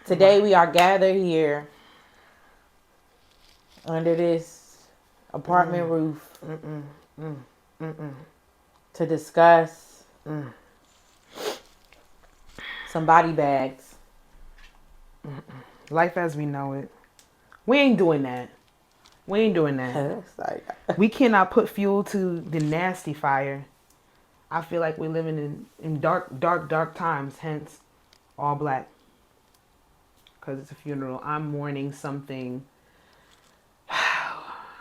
Today we are gathered here under this apartment roof to discuss some body bags. Life as we know it. We ain't doing that. We cannot put fuel to the nasty fire. I feel like we're living in dark times, hence all black. Because it's a funeral. I'm mourning something.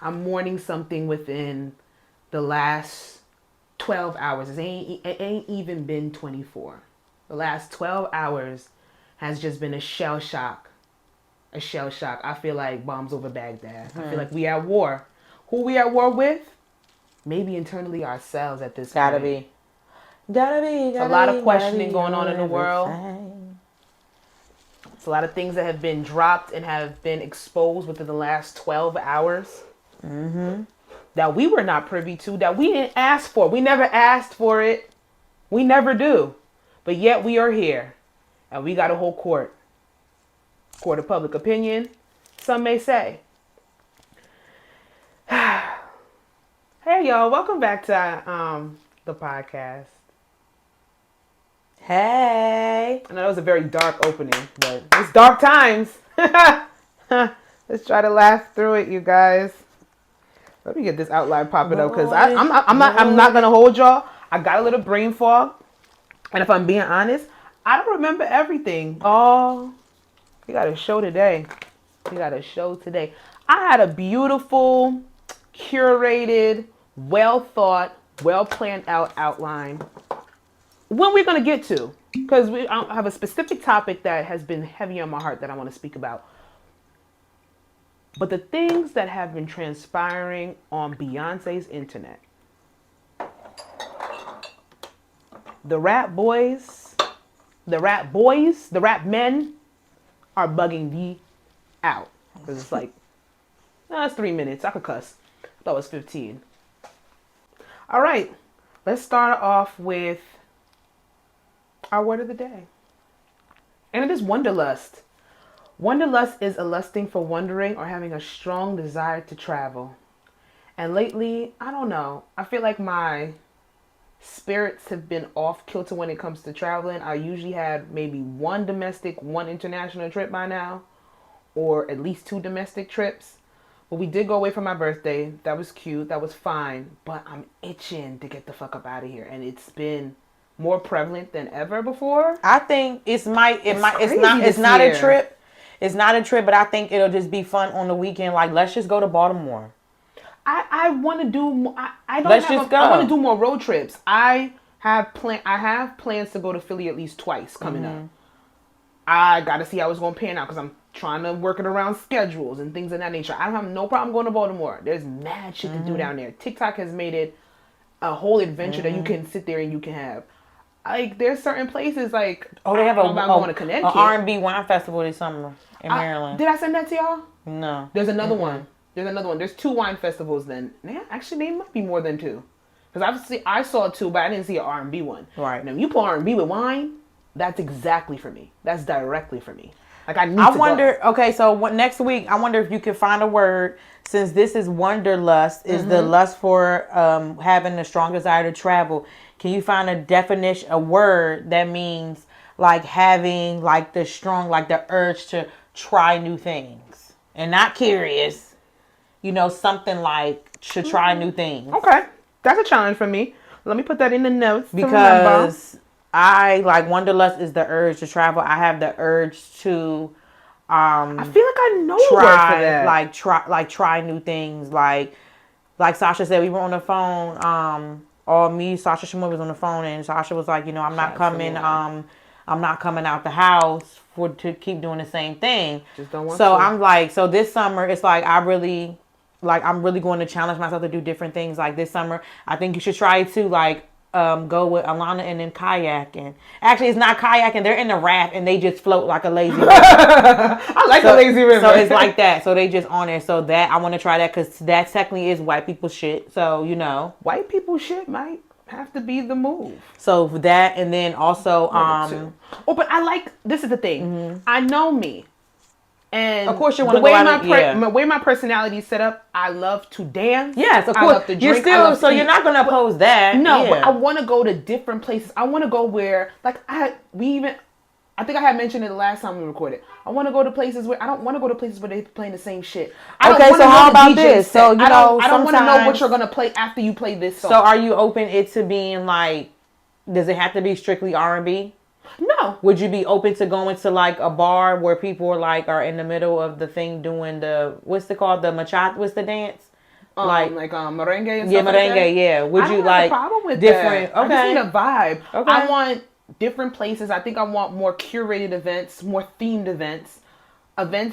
I'm mourning something within the last 12 hours. It ain't even been 24. The last 12 hours has just been a shell shock. A shell shock. I feel like bombs over Baghdad. I feel like we at war. Who we at war with? Maybe internally ourselves at this Gotta point. be. It's a lot of questioning going on in the world. It's a lot of things that have been dropped and have been exposed within the last 12 hours. That we were not privy to, that we didn't ask for. We never asked for it. We never do. But yet we are here. And we got to hold court. Court of public opinion, some may say. Hey, y'all. Welcome back to the podcast. Hey. I know that was a very dark opening, but it's dark times. Let's try to laugh through it, you guys. Let me get this outline popping up because I'm not gonna hold y'all. I got a little brain fog, and if I'm being honest, I don't remember everything. Oh, we got a show today. I had a beautiful, curated, well thought, well planned out outline. When we're going to get to, because I have a specific topic that has been heavy on my heart that I want to speak about. But the things that have been transpiring on Beyonce's internet. The rap men are bugging me out. Because it's like, it's 3 minutes. I could cuss. I thought it was 15. All right. Let's start off with our word of the day. And it is wanderlust. Wanderlust is a lusting for wandering or having a strong desire to travel. And lately, I don't know. I feel like my spirits have been off kilter when it comes to traveling. I usually had maybe one domestic, one international trip by now. Or at least 2 domestic trips. But we did go away for my birthday. That was cute. That was fine. But I'm itching to get the fuck up out of here. And it's been more prevalent than ever before. I think it's not a trip. It's not a trip, but I think it'll just be fun on the weekend. Like, let's just go to Baltimore. I want to do. I want to do more road trips. I have plans to go to Philly at least twice coming up. I got to see how it's going to pan out because I'm trying to work it around schedules and things of that nature. I don't have no problem going to Baltimore. There's mad shit to do down there. TikTok has made it a whole adventure that you can sit there and you can have. Like, there's certain places like, they have going to Connecticut. An R&B wine festival this summer in Maryland. Did I send that to y'all? No. There's another one. There's 2 wine festivals then. Actually, they might be more than 2. Because obviously I saw 2, but I didn't see an R&B one. Right. Now, if you put R&B with wine, that's exactly for me. That's directly for me. Like, I wonder, okay, so next week, I wonder if you could find a word, since this is wanderlust, is the lust for having a strong desire to travel. Can you find a definition, a word that means like having like the strong, like the urge to try new things and not curious, something like to try new things. Okay. That's a challenge for me. Let me put that in the notes. Because I like wanderlust is the urge to travel. I have the urge to I feel like I know the word for that. Try new things. Like Sasha said, we were on the phone. Sasha Shimon was on the phone, and Sasha was like, I'm not coming. I'm not coming out the house to keep doing the same thing. Just don't want to. I'm like, so this summer, it's like I'm really going to challenge myself to do different things. Like this summer, I think you should try to go with Alana and then kayaking. Actually, it's not kayaking. They're in the raft and they just float like a lazy river. I like the lazy river. So it's like that. So they just on there. So that I want to try that because that technically is white people shit. So white people shit might have to be the move. So that, and then also but this is the thing. Mm-hmm. I know me. And of course you want to go out the way my personality is set up, I love to dance. Yes, of course. I love to drink. You're not going to oppose that. No, but I want to go to different places. I want to go where, like, I think I had mentioned it the last time we recorded. I want to go to places where I don't want to go to places where they're playing the same shit. Okay, so how about this? So I don't want to know what you're gonna play after you play this song. So are you open it to being like? Does it have to be strictly R&B? No. Would you be open to going to like a bar where people are in the middle of the thing doing what's it called, the machata? What's the dance? Merengue and stuff merengue. Like that? Yeah. Would you like a problem with different? That. Okay. I just need a vibe. Okay. I want different places. I think I want more curated events, more themed events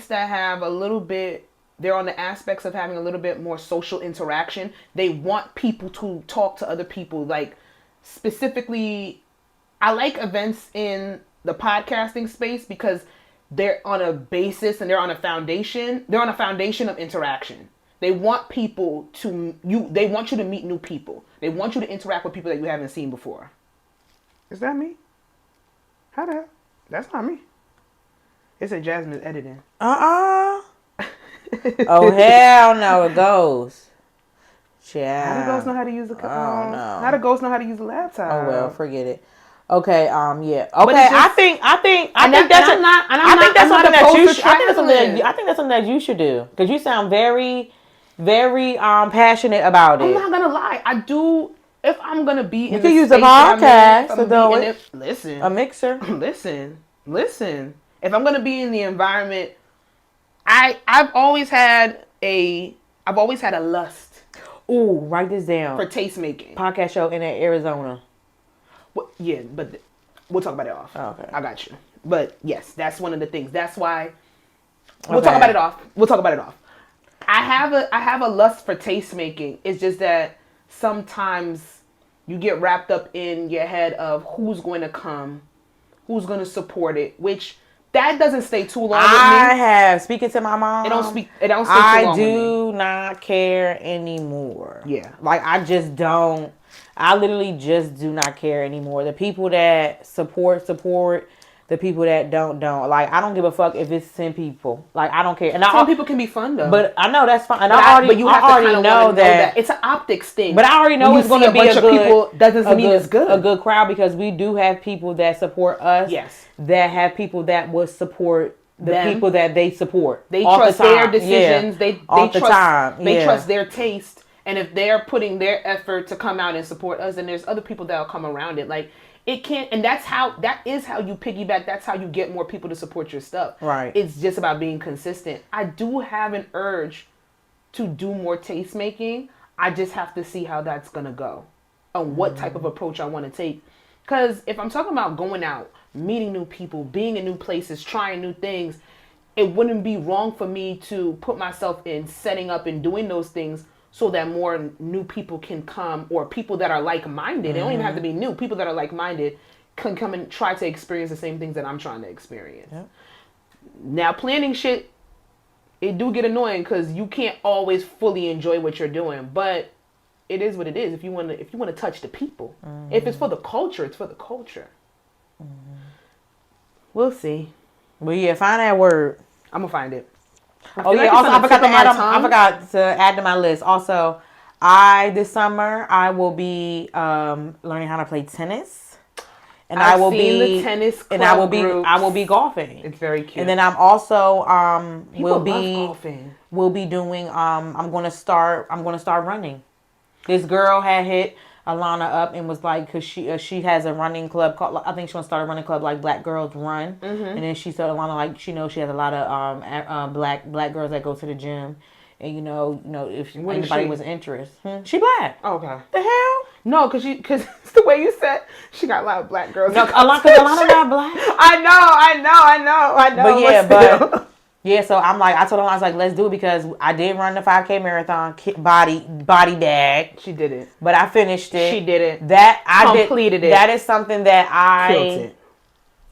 that have a little bit. They're on the aspects of having a little bit more social interaction. They want people to talk to other people, like specifically. I like events in the podcasting space because they're on a basis and they're on a foundation. They're on a foundation of interaction. They want people they want you to meet new people. They want you to interact with people that you haven't seen before. Is that me? How the hell? That's not me. It said Jasmine editing. Oh, hell no, it goes. Yeah. How do ghosts know how to use the no. How do ghosts know how to use the laptop? Oh well, forget it. Okay, yeah. Okay, I think that's something that you should do because you sound very, very passionate about it. I'm not gonna lie. I do. If I'm gonna be in, you can use a podcast to do it. Listen, a mixer. Listen. If I'm gonna be in the environment, I've always had a lust. Ooh, write this down for taste making. Podcast show in Arizona. Well, yeah, but we'll talk about it off. Oh, okay, I got you. But yes, that's one of the things. That's why we'll talk about it off. I have a lust for taste making. It's just that sometimes you get wrapped up in your head of who's going to come, who's going to support it, which that doesn't stay too long with me. I have speaking to my mom. It don't stay too long with me. I do not care anymore. Yeah. Like I just don't. I literally just do not care anymore. The people that support. The people that don't. Like, I don't give a fuck if it's 10 people. Like, I don't care. And some people can be fun, though. But I know that's fine. And but you have to already know that. It's an optics thing. But I already know it's going to be a good people. That doesn't mean it's good. A good crowd because we do have people that support us. Yes. That have people that will support the people that they support. They trust their decisions. Yeah. They trust their taste. And if they're putting their effort to come out and support us, then there's other people that'll come around it. Like, it can't, and that is how you piggyback. That's how you get more people to support your stuff. Right. It's just about being consistent. I do have an urge to do more taste making. I just have to see how that's going to go and what type of approach I want to take. Because if I'm talking about going out, meeting new people, being in new places, trying new things, it wouldn't be wrong for me to put myself in setting up and doing those things so that more new people can come, or people that are like-minded. They don't even have to be new. People that are like-minded can come and try to experience the same things that I'm trying to experience. Yep. Now, planning shit, it do get annoying because you can't always fully enjoy what you're doing. But it is what it is. If you want to touch the people, if it's for the culture, it's for the culture. We'll see. Well, yeah, find that word. I'm gonna find it. Oh yeah! Also, I forgot to add to my list. Also, this summer I will be learning how to play tennis, and I will be the tennis club and I will be golfing. It's very cute. And then I'm also will be golfing. We'll be doing I'm going to start running. This girl had hit Alana up and was like, because she has a running club called, I think she wants to start a running club like Black Girls Run. And then she said Alana, like, she knows she has a lot of black girls that go to the gym. And you know if anybody was interested, she black. Oh, okay. The hell? No, because it's the way you said she got a lot of black girls. No, Alana not black. I know. But yeah, Yeah, so I told him, I was like, let's do it because I did run the 5K marathon, body bag. She did it. But I finished it. She did it. That I completed it. That is something that Killed it.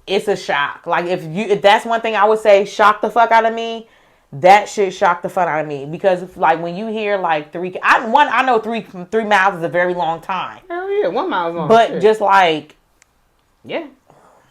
It's a shock. Like if that's one thing I would say, shock the fuck out of me. That shit shocked the fuck out of me because like when you hear like I know 3 miles is a very long time. Hell yeah, 1 mile is long. But shit. just like, yeah,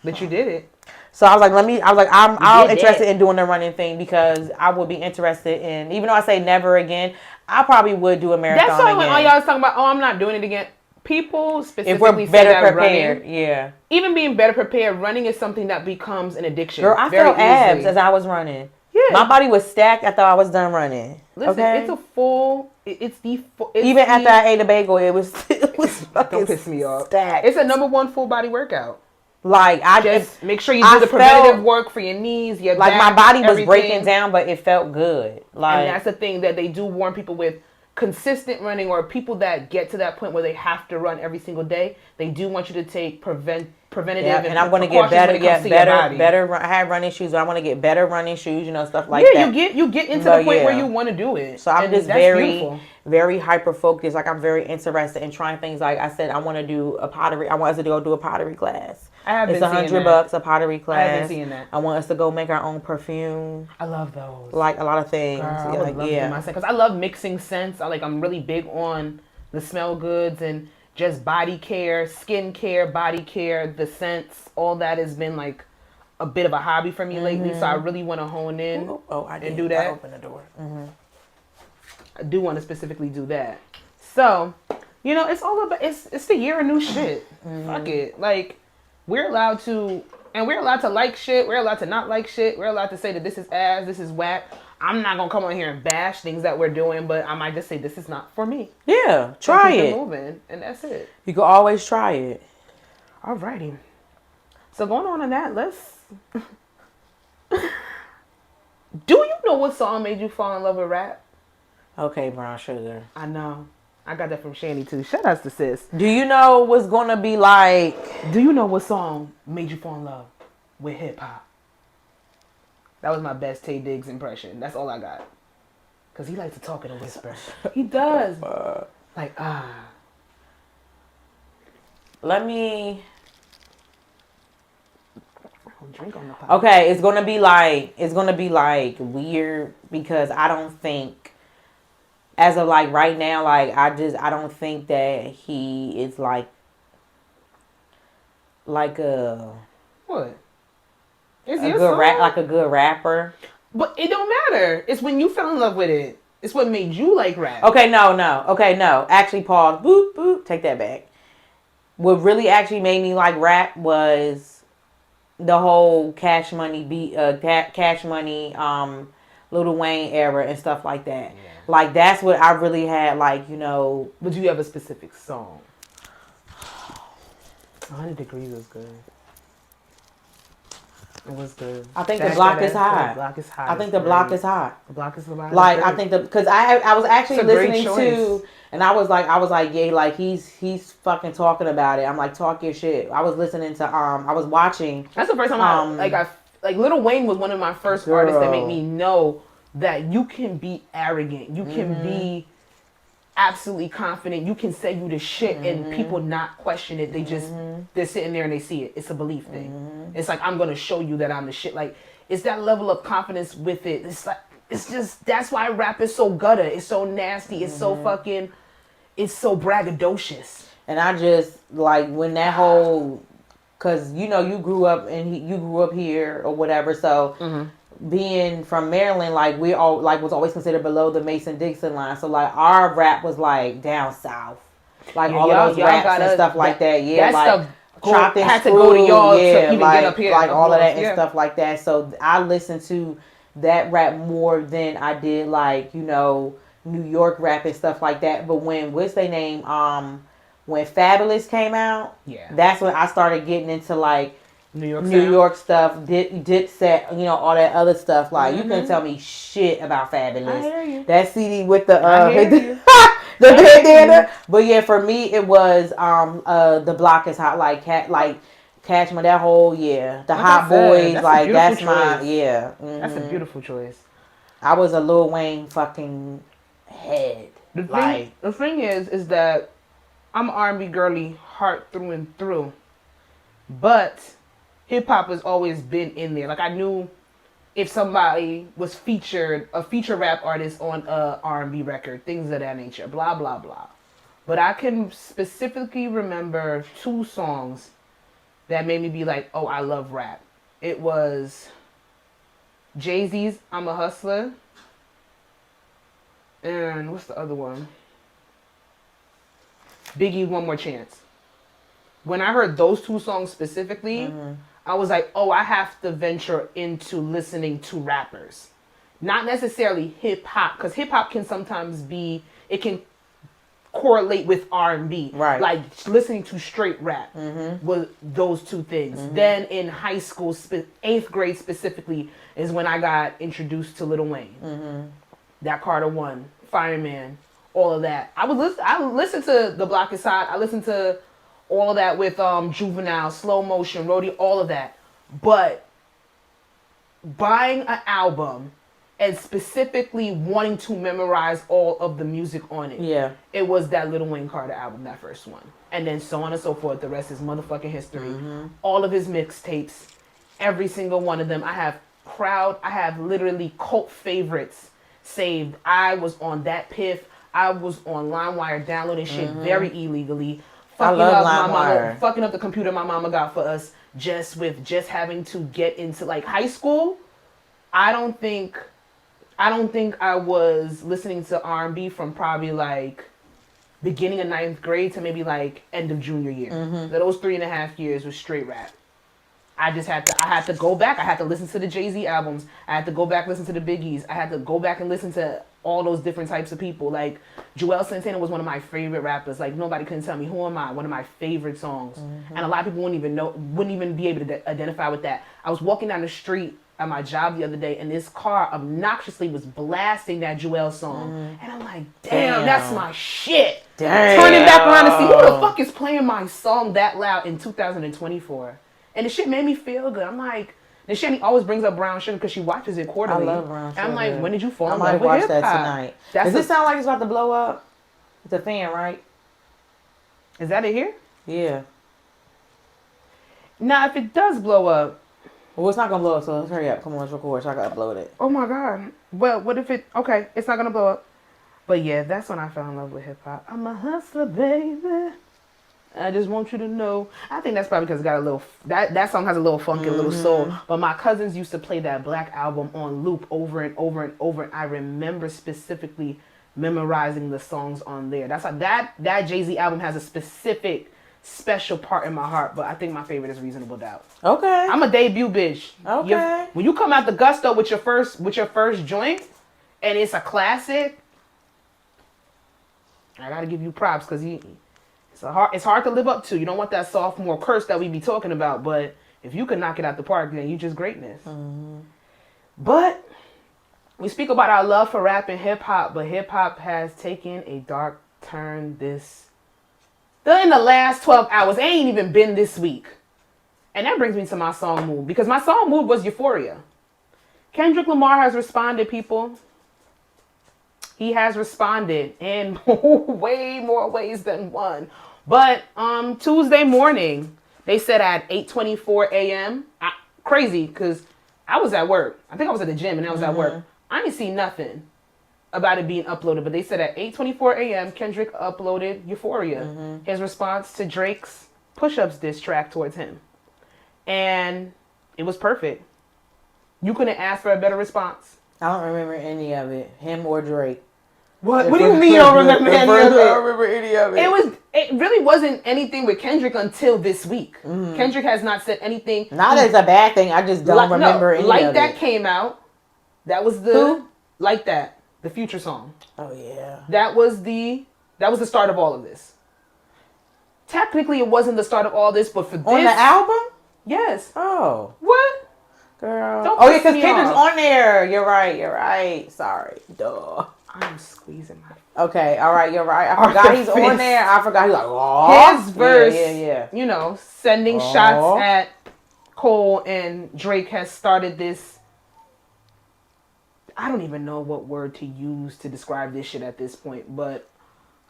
but you did it. So I was like, I'm interested in doing the running thing because I would be interested in, even though I say never again, I probably would do a marathon again. That's why when all y'all was talking about, oh, I'm not doing it again. People specifically if we're better prepared, running, yeah. Even being better prepared, running is something that becomes an addiction. Girl, I felt abs as I was running. Yeah. My body was stacked after I was done running. Listen, okay? It's a full. Even after I ate a bagel, it was fucking don't piss me off. Stacked. It's a #1 full body workout. Like I just make sure you do the preventative work for your knees, your back, my body was breaking down, but it felt good. Like, and that's the thing that they do warn people with consistent running, or people that get to that point where they have to run every single day. They do want you to take preventative. And I'm going to get better. Better. I have running shoes, but I want to get better running shoes. Stuff like that. Yeah, you get into the point where you want to do it. So I'm just very hyper focused. Like I'm very interested in trying things. Like I said, I want to do a pottery. I want us to go do a pottery class. It's $100 a pottery class. I haven't seen that. I want us to go make our own perfume. I love those. Like a lot of things. Girl, I would love to do myself because I love mixing scents. I'm really big on the smell goods and just body care, skin care, body care, the scents. All that has been like a bit of a hobby for me lately. So I really want to hone in and do that. I opened the door. Mm-hmm. I do want to specifically do that. So, it's all about it's the year of new shit. Mm-hmm. Fuck it. Like, we're allowed to like shit. We're allowed to not like shit. We're allowed to say that this is ass, this is whack. I'm not gonna come on here and bash things that we're doing, but I might just say this is not for me. Yeah, try it. Keep moving, and that's it. You can always try it. Alrighty. So going on in that, let's. Do you know what song made you fall in love with rap? Okay, Brown Sugar. I know. I got that from Shanny too. Shout outs to sis. Do you know what's gonna be like? Do you know what song made you fall in love with hip hop? That was my best Tay Diggs impression. That's all I got. Cause he likes to talk in a whisper. He does. Let me. Drink on the pot. Okay, it's gonna be like weird because I don't think, as of like right now, like I don't think that he is like a what? Is a good like a good rapper. But it don't matter. It's when you fell in love with it. It's what made you like rap. Okay, no. Actually, pause. Boop, boop. Take that back. What really actually made me like rap was the whole Cash Money Lil Wayne era and stuff like that. Yeah. Like that's what I really had. Like But do you have a specific song? 100 Degrees was good. It was good. I think the block is hot. The block is hot. I think the block is hot. The block is hot. Like I think because I was actually listening to, and I was like, yeah, like he's fucking talking about it. I'm like, talk your shit. I was listening to I was watching. That's the first time I Lil Wayne was one of my first artists that made me know that you can be arrogant. You can be absolutely confident. You can say you the shit and people not question it. They just they're sitting there and they see it. It's a belief thing. It's like, I'm gonna show you that I'm the shit. Like, it's that level of confidence with it. It's like, it's just, that's why rap is so gutter. It's so nasty. It's so fucking, it's so braggadocious. And I just like when that whole, cause you grew up and you grew up here or whatever. So being from Maryland, like we all like was always considered below the Mason-Dixon line. So like our rap was like down south, like all of those raps and stuff like that. Yeah, like chopped and screwed. To go to y'all to even get up here, like all of that and stuff like that. So I listened to that rap more than I did like New York rap and stuff like that. But when what's their name when Fabulous came out, that's when I started getting into like New York stuff, Dipset, all that other stuff. Like you couldn't tell me shit about Fabulous. I hear you. That CD with the the bandana. But yeah, for me it was the block is hot. Like Catchment, that whole the Like Hot I said, Boys, that's a like beautiful that's my choice. That's a mhm. beautiful choice. I was a Lil Wayne fucking head. The thing is that I'm R&B girly heart through and through, but hip hop has always been in there. Like I knew if somebody was a feature rap artist on a R&B record, things of that nature, blah blah blah. But I can specifically remember 2 songs that made me be like, oh, I love rap. It was Jay-Z's I'm a Hustler. And what's the other one? Biggie, One More Chance. When I heard those 2 songs specifically, I was like, oh, I have to venture into listening to rappers. Not necessarily hip-hop, because hip-hop can sometimes it can correlate with R&B. Right. Like listening to straight rap was those 2 things. Then in high school, 8th grade specifically, is when I got introduced to Lil Wayne. That Carter One, Fireman, all of that. I listened to The Block Is Hot. I listened to all of that with Juvenile, Slow Motion, Rodeo, all of that. But buying an album and specifically wanting to memorize all of the music on it. It was that Lil Wayne Carter album, that first one. And then so on and so forth. The rest is motherfucking history. All of his mixtapes, every single one of them. I have literally cult favorites saved. I was on that Piff. I was on LimeWire downloading shit very illegally. Fucking up the computer my mama got for us just having to get into like high school. I don't think I was listening to R&B from probably like beginning of 9th grade to maybe like end of junior year. Those 3.5 years was straight rap. I had to go back. I had to listen to the Jay-Z albums. I had to go back, listen to the Biggies. I had to go back and listen to all those different types of people. Like Joel Santana was one of my favorite rappers. Like nobody couldn't tell me who am I. One of my favorite songs. And a lot of people wouldn't even be able to identify with that. I was walking down the street at my job the other day, and this car obnoxiously was blasting that Joel song. And I'm like, damn, that's my shit. Damn. Turning back around to see who the fuck is playing my song that loud in 2024. And the shit made me feel good. I'm like, and Shani always brings up Brown Sugar because she watches it quarterly. I love Brown Sugar. And I'm like, when did you fall in love with watch hip-hop? that tonight. Does it sound like it's about to blow up? It's a fan, right? Is that it here? Yeah. Now, if it does blow up. Well, it's not going to blow up, so let's hurry up. Come on, let's record so I can upload it. Oh my God. Well, what if okay, it's not going to blow up. But yeah, that's when I fell in love with hip-hop. I'm a hustler, baby. I just want you to know. I think that's probably because it got a little. That song has a little funk and a little soul. But my cousins used to play that Black Album on loop over and over and over. And I remember specifically memorizing the songs on there. That's how that Jay-Z album has a special part in my heart. But I think my favorite is Reasonable Doubt. Okay. I'm a debut bitch. Okay. When you come out the gusto with your first joint, and it's a classic, I gotta give you props because it's hard to live up to. You don't want that sophomore curse that we be talking about, but if you can knock it out the park, then you just greatness. But we speak about our love for rap and hip hop, but hip hop has taken a dark turn in the last 12 hours. It ain't even been this week. And that brings me to my song mood, because my song mood was Euphoria. Kendrick Lamar has responded, people. He has responded in way more ways than one. But Tuesday morning, they said at 8:24 a.m. Crazy, because I was at work. I think I was at the gym and I was at work. I didn't see nothing about it being uploaded. But they said at 8:24 a.m., Kendrick uploaded Euphoria. His response to Drake's Push-Ups diss track towards him. And it was perfect. You couldn't ask for a better response. I don't remember any of it. Him or Drake. What do you mean you don't remember any of it? I don't remember any of it. It really wasn't anything with Kendrick until this week. Kendrick has not said anything. Not as a bad thing. I just don't remember any of it. Like That came out. That was Like That, the Future song. Oh yeah. That was the start of all of this. Technically, it wasn't the start of all this, but for this on the album. Yes. Oh. What? Girl. Don't yeah, because piss me Kendrick's off. on there. You're right. Sorry. Duh. I'm squeezing my. Okay, all right, you're right. I forgot he's on there. I forgot he's like, oh. His verse, Yeah. you know, sending shots at Cole, and Drake has started this. I don't even know what word to use to describe this shit at this point, but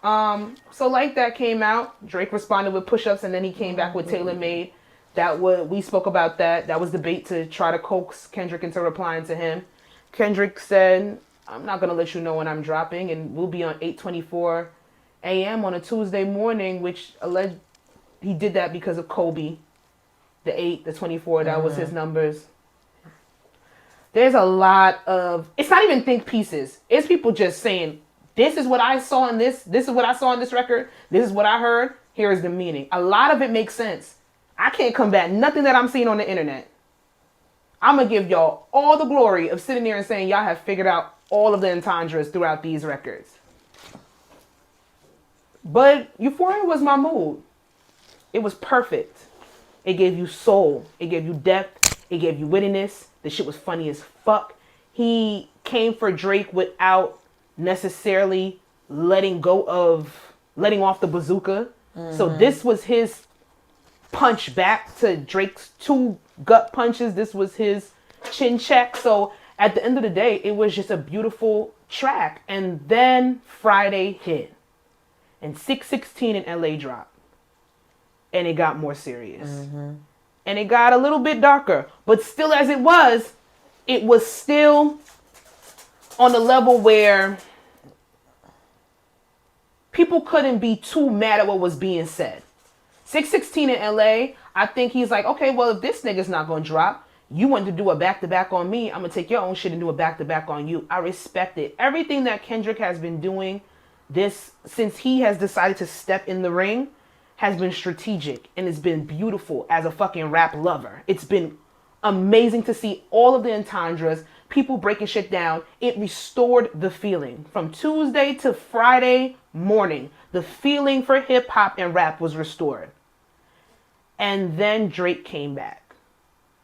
so Like That came out. Drake responded with push-ups, and then he came back with Tailor Made. We spoke about that. That was the bait to try to coax Kendrick into replying to him. Kendrick said, I'm not going to let you know when I'm dropping, and we'll be on 8:24 a.m. on a Tuesday morning, which he did that because of Kobe. The 8, the 24, that was his numbers. There's a lot of, it's not even think pieces. It's people just saying, this is what I saw in this is what I saw in this record, this is what I heard, here is the meaning. A lot of it makes sense. I can't combat nothing that I'm seeing on the internet. I'm going to give y'all all the glory of sitting there and saying y'all have figured out all of the entendres throughout these records. But Euphoria was my mood. It was perfect. It gave you soul. It gave you depth. It gave you wittiness. The shit was funny as fuck. He came for Drake without necessarily letting off the bazooka. So this was his punch back to Drake's 2 gut punches. This was his chin check. So at the end of the day, it was just a beautiful track. And then Friday hit. And 616 in LA dropped. And it got more serious. And it got a little bit darker. But still as it was still on the level where people couldn't be too mad at what was being said. 616 in LA, I think he's like, okay, well, if this nigga's not going to drop, you want to do a back-to-back on me, I'm going to take your own shit and do a back-to-back on you. I respect it. Everything that Kendrick has been doing since he has decided to step in the ring has been strategic, and it's been beautiful as a fucking rap lover. It's been amazing to see all of the entendres, people breaking shit down. It restored the feeling. From Tuesday to Friday morning, the feeling for hip-hop and rap was restored. And then Drake came back.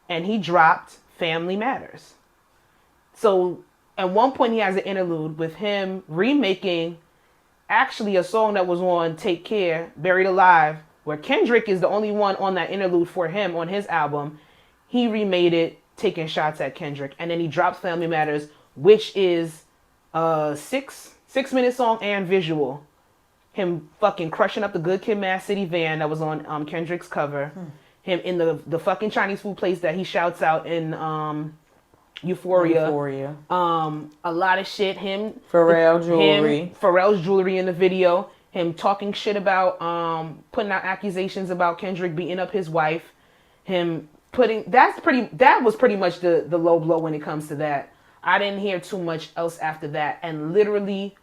And he dropped Family Matters. So at one point he has an interlude with him remaking actually a song that was on Take Care, Buried Alive, where Kendrick is the only one on that interlude for him on his album. He remade it, taking shots at Kendrick. And then he drops Family Matters, which is a 6-minute song and visual. Him fucking crushing up the Good Kid, Mad City van that was on Kendrick's cover. Him in the fucking Chinese food place that he shouts out in Euphoria. A lot of shit. Pharrell's jewelry in the video. Him talking shit about putting out accusations about Kendrick beating up his wife. That was pretty much the low blow when it comes to that. I didn't hear too much else after that. And literally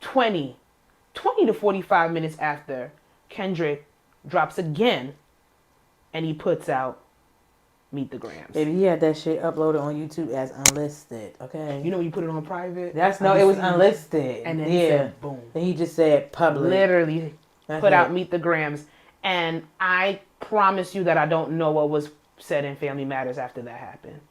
20 to 45 minutes after, Kendrick drops again and he puts out Meet the Grams. Baby, he had that shit uploaded on YouTube as unlisted, okay? You know when you put it on private? It was unlisted. And then he said, boom. And he just said public. Literally put out Meet the Grams. And I promise you that I don't know what was said in Family Matters after that happened.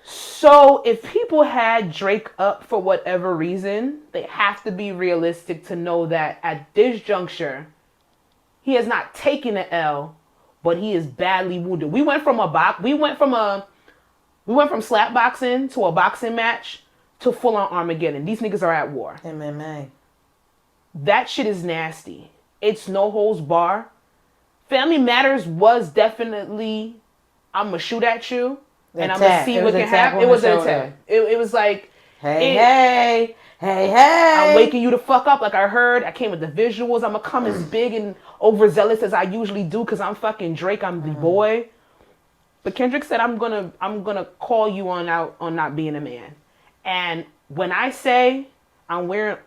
So if people had Drake up for whatever reason, they have to be realistic to know that at this juncture, he has not taken an L, but he is badly wounded. We went from slap boxing to a boxing match to full on Armageddon. These niggas are at war. MMA. That shit is nasty. It's no holds bar. Family Matters was definitely, I'm gonna shoot at you and I'm gonna see what can happen. It was an attack. It was like, hey. I'm waking you the fuck up like I heard. I came with the visuals. I'm gonna come as big and overzealous as I usually do because I'm fucking Drake. I'm the boy. But Kendrick said, I'm gonna call you on out on not being a man. And when I say I'm wearing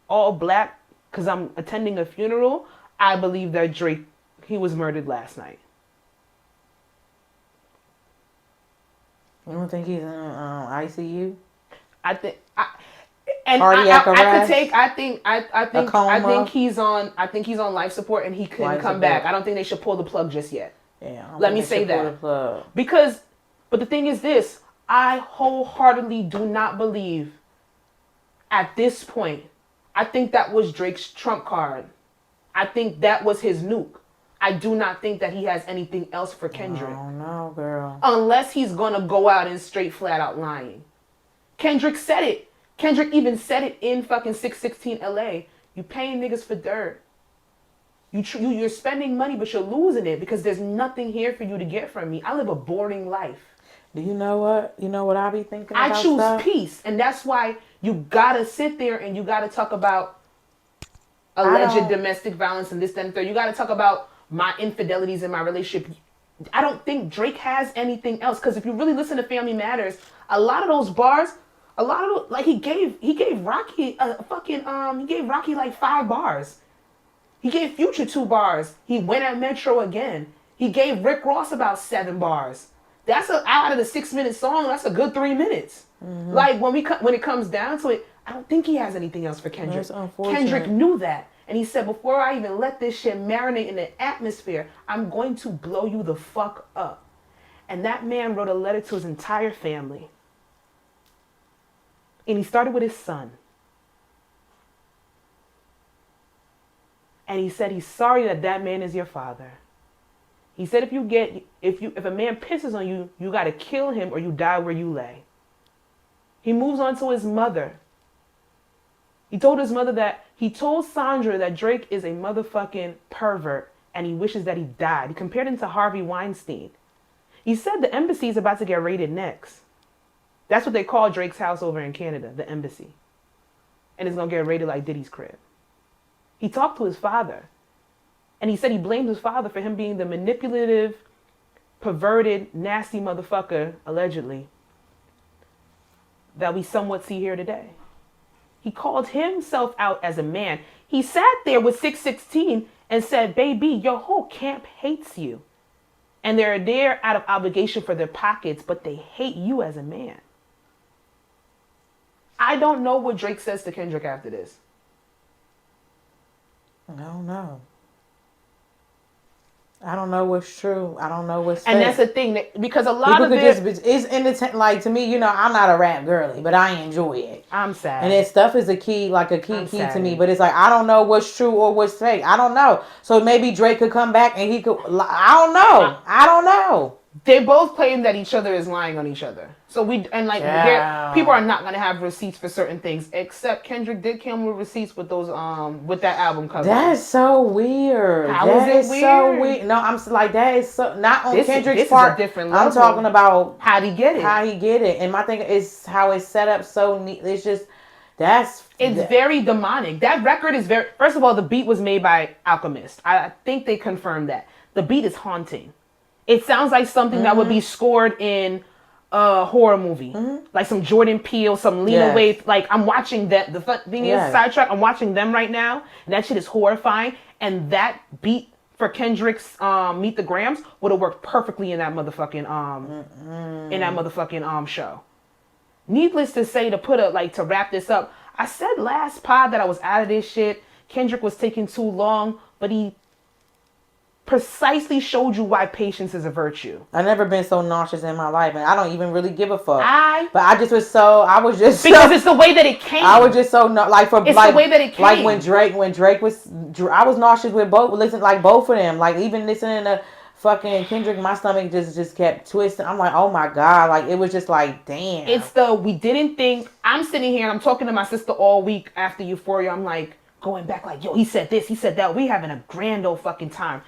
all black because I'm attending a funeral, I believe that Drake, he was murdered last night. You don't think he's in ICU? I think he's on life support and he couldn't come back. I don't think they should pull the plug just yet. Yeah. Let me say that. But the thing is this, I wholeheartedly do not believe at this point, I think that was Drake's trump card. I think that was his nuke. I do not think that he has anything else for Kendrick. Oh no, girl. Unless he's gonna go out and straight flat out lying. Kendrick said it. Kendrick even said it in fucking 616 LA. You paying niggas for dirt. You're spending money, but you're losing it because there's nothing here for you to get from me. I live a boring life. Do you know what? You know what I be thinking about? I choose stuff? peace, and that's why you gotta sit there and you gotta talk about alleged domestic violence and this, that, and third. You gotta talk about my infidelities in my relationship. I don't think Drake has anything else, because if you really listen to Family Matters, a lot of those bars, like he gave Rocky he gave Rocky like 5 bars. He gave Future 2 bars. He went at Metro again. He gave Rick Ross about 7 bars. That's out of the 6-minute song. That's a good 3 minutes. Mm-hmm. Like when it comes down to it, I don't think he has anything else for Kendrick. Kendrick knew that. And he said, before I even let this shit marinate in the atmosphere, I'm going to blow you the fuck up. And that man wrote a letter to his entire family. And he started with his son. And he said he's sorry that man is your father. He said if a man pisses on you, you got to kill him or you die where you lay. He moves on to his mother. He told Sandra that Drake is a motherfucking pervert and he wishes that he died. He compared him to Harvey Weinstein. He said the embassy is about to get raided next. That's what they call Drake's house over in Canada, the embassy. And it's going to get raided like Diddy's crib. He talked to his father. And he said he blamed his father for him being the manipulative, perverted, nasty motherfucker, allegedly, that we somewhat see here today. He called himself out as a man. He sat there with 616 and said, baby, your whole camp hates you. And they're there out of obligation for their pockets, but they hate you as a man. I don't know what Drake says to Kendrick after this. I don't know. I don't know what's true. I don't know what's fake. And that's the thing, because a lot of it is entertaining. Like, to me, you know, I'm not a rap girly, but I enjoy it. I'm sad. And that stuff is a key to me. But it's like, I don't know what's true or what's fake. I don't know. So maybe Drake could come back and he could. I don't know. They both claim that each other is lying on each other. So people are not gonna have receipts for certain things. Except Kendrick did come with receipts with those with that album cover. That's so weird. How is it weird? So weird. No, I'm like, that is so not on Kendrick's part. Is a different level. I'm talking about how'd he get it. And my thing is how it's set up so neat. It's just very demonic. That record is first of all, the beat was made by Alchemist. I think they confirmed that. The beat is haunting. It sounds like something that would be scored in a horror movie. Like some Jordan Peele, some Lena Waithe. Like, I'm watching that. The thing is, sidetrack, I'm watching them right now. And that shit is horrifying. And that beat for Kendrick's Meet the Grams would have worked perfectly in that motherfucking show. Needless to say, to wrap this up, I said last pod that I was out of this shit. Kendrick was taking too long, but he precisely showed you why patience is a virtue. I've never been so nauseous in my life, and I don't even really give a fuck. Because it's the way that it came. I was just so the way that it came. Like when Drake was, I was nauseous with both. Listen, like both of them. Like even listening to fucking Kendrick, my stomach just kept twisting. I'm like, oh my god, like it was just like, damn. We didn't think. I'm sitting here and I'm talking to my sister all week after Euphoria. I'm like going back, like, yo, he said this, he said that. We having a grand old fucking time.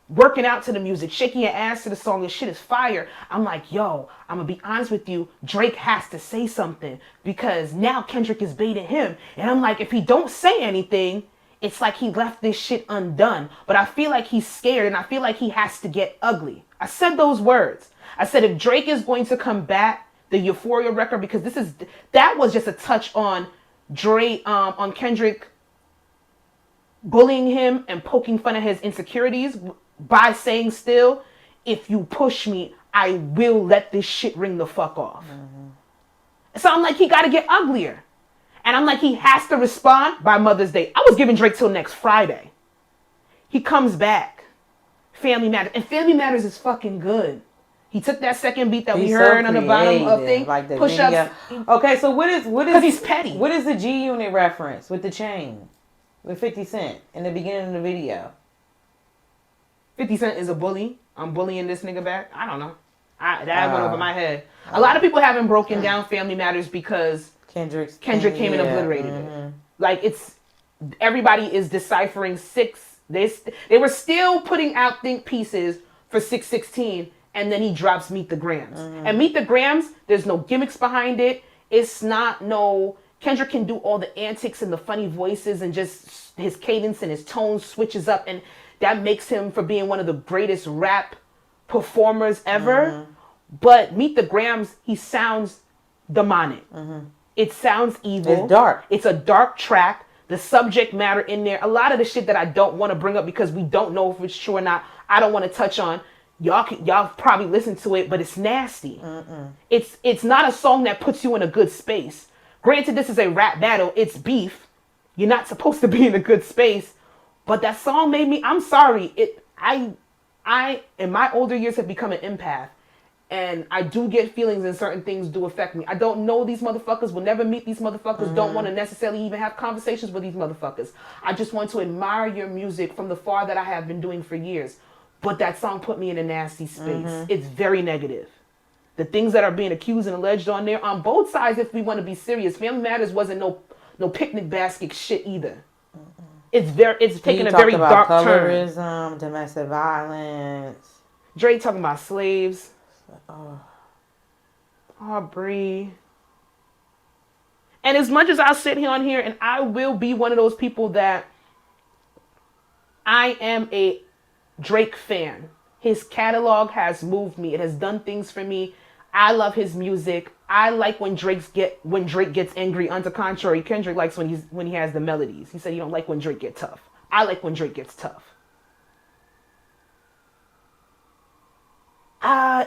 Working out to the music, shaking your ass to the song, this shit is fire. I'm like, yo, I'm gonna be honest with you, Drake has to say something because now Kendrick is baiting him. And I'm like, if he don't say anything, it's like he left this shit undone. But I feel like he's scared and I feel like he has to get ugly. I said those words. I said, if Drake is going to combat the Euphoria record, because that was just a touch on Drake, on Kendrick bullying him and poking fun at his insecurities, by saying still, if you push me, I will let this shit ring the fuck off. So I'm like, he got to get uglier. And I'm like, he has to respond by Mother's Day. I was giving Drake till next Friday. He comes back. Family Matters. And Family Matters is fucking good. He took that second beat that we He's heard so on the bottom of creative, thing, like the push-ups. video. Okay, so what is Because he's petty. What is the G Unit reference with the chain with 50 Cent in the beginning of the video? 50 Cent is a bully. I'm bullying this nigga back. I don't know. That went over my head. A lot of people haven't broken down Family Matters because Kendrick came and obliterated it. Like, everybody is deciphering 6. They were still putting out think pieces for 616, and then he drops Meet the Grams. And Meet the Grams, there's no gimmicks behind it. It's not Kendrick can do all the antics and the funny voices and just his cadence and his tone switches up, and that makes him for being one of the greatest rap performers ever. But Meet the Grams, he sounds demonic. It sounds evil. It's dark. It's a dark track. The subject matter in there, a lot of the shit that I don't want to bring up because we don't know if it's true or not, I don't want to touch on. Y'all probably listen to it, but it's nasty. It's not a song that puts you in a good space. Granted, this is a rap battle. It's beef. You're not supposed to be in a good space. But that song made me, I'm sorry. I in my older years have become an empath. And I do get feelings and certain things do affect me. I don't know these motherfuckers, will never meet these motherfuckers, don't want to necessarily even have conversations with these motherfuckers. I just want to admire your music from the far that I have been doing for years. But that song put me in a nasty space. It's very negative. The things that are being accused and alleged on there, on both sides, if we want to be serious, Family Matters wasn't no picnic basket shit either. It's taking a very dark turn. Colorism, domestic violence. Dre talking about slaves. Aubrey. And as much as I'll sit here on here and I will be one of those people that I am a Drake fan. His catalog has moved me. It has done things for me. I love his music. I like when Drake gets angry. On the contrary, Kendrick likes when he has the melodies. He said he don't like when Drake gets tough. I like when Drake gets tough.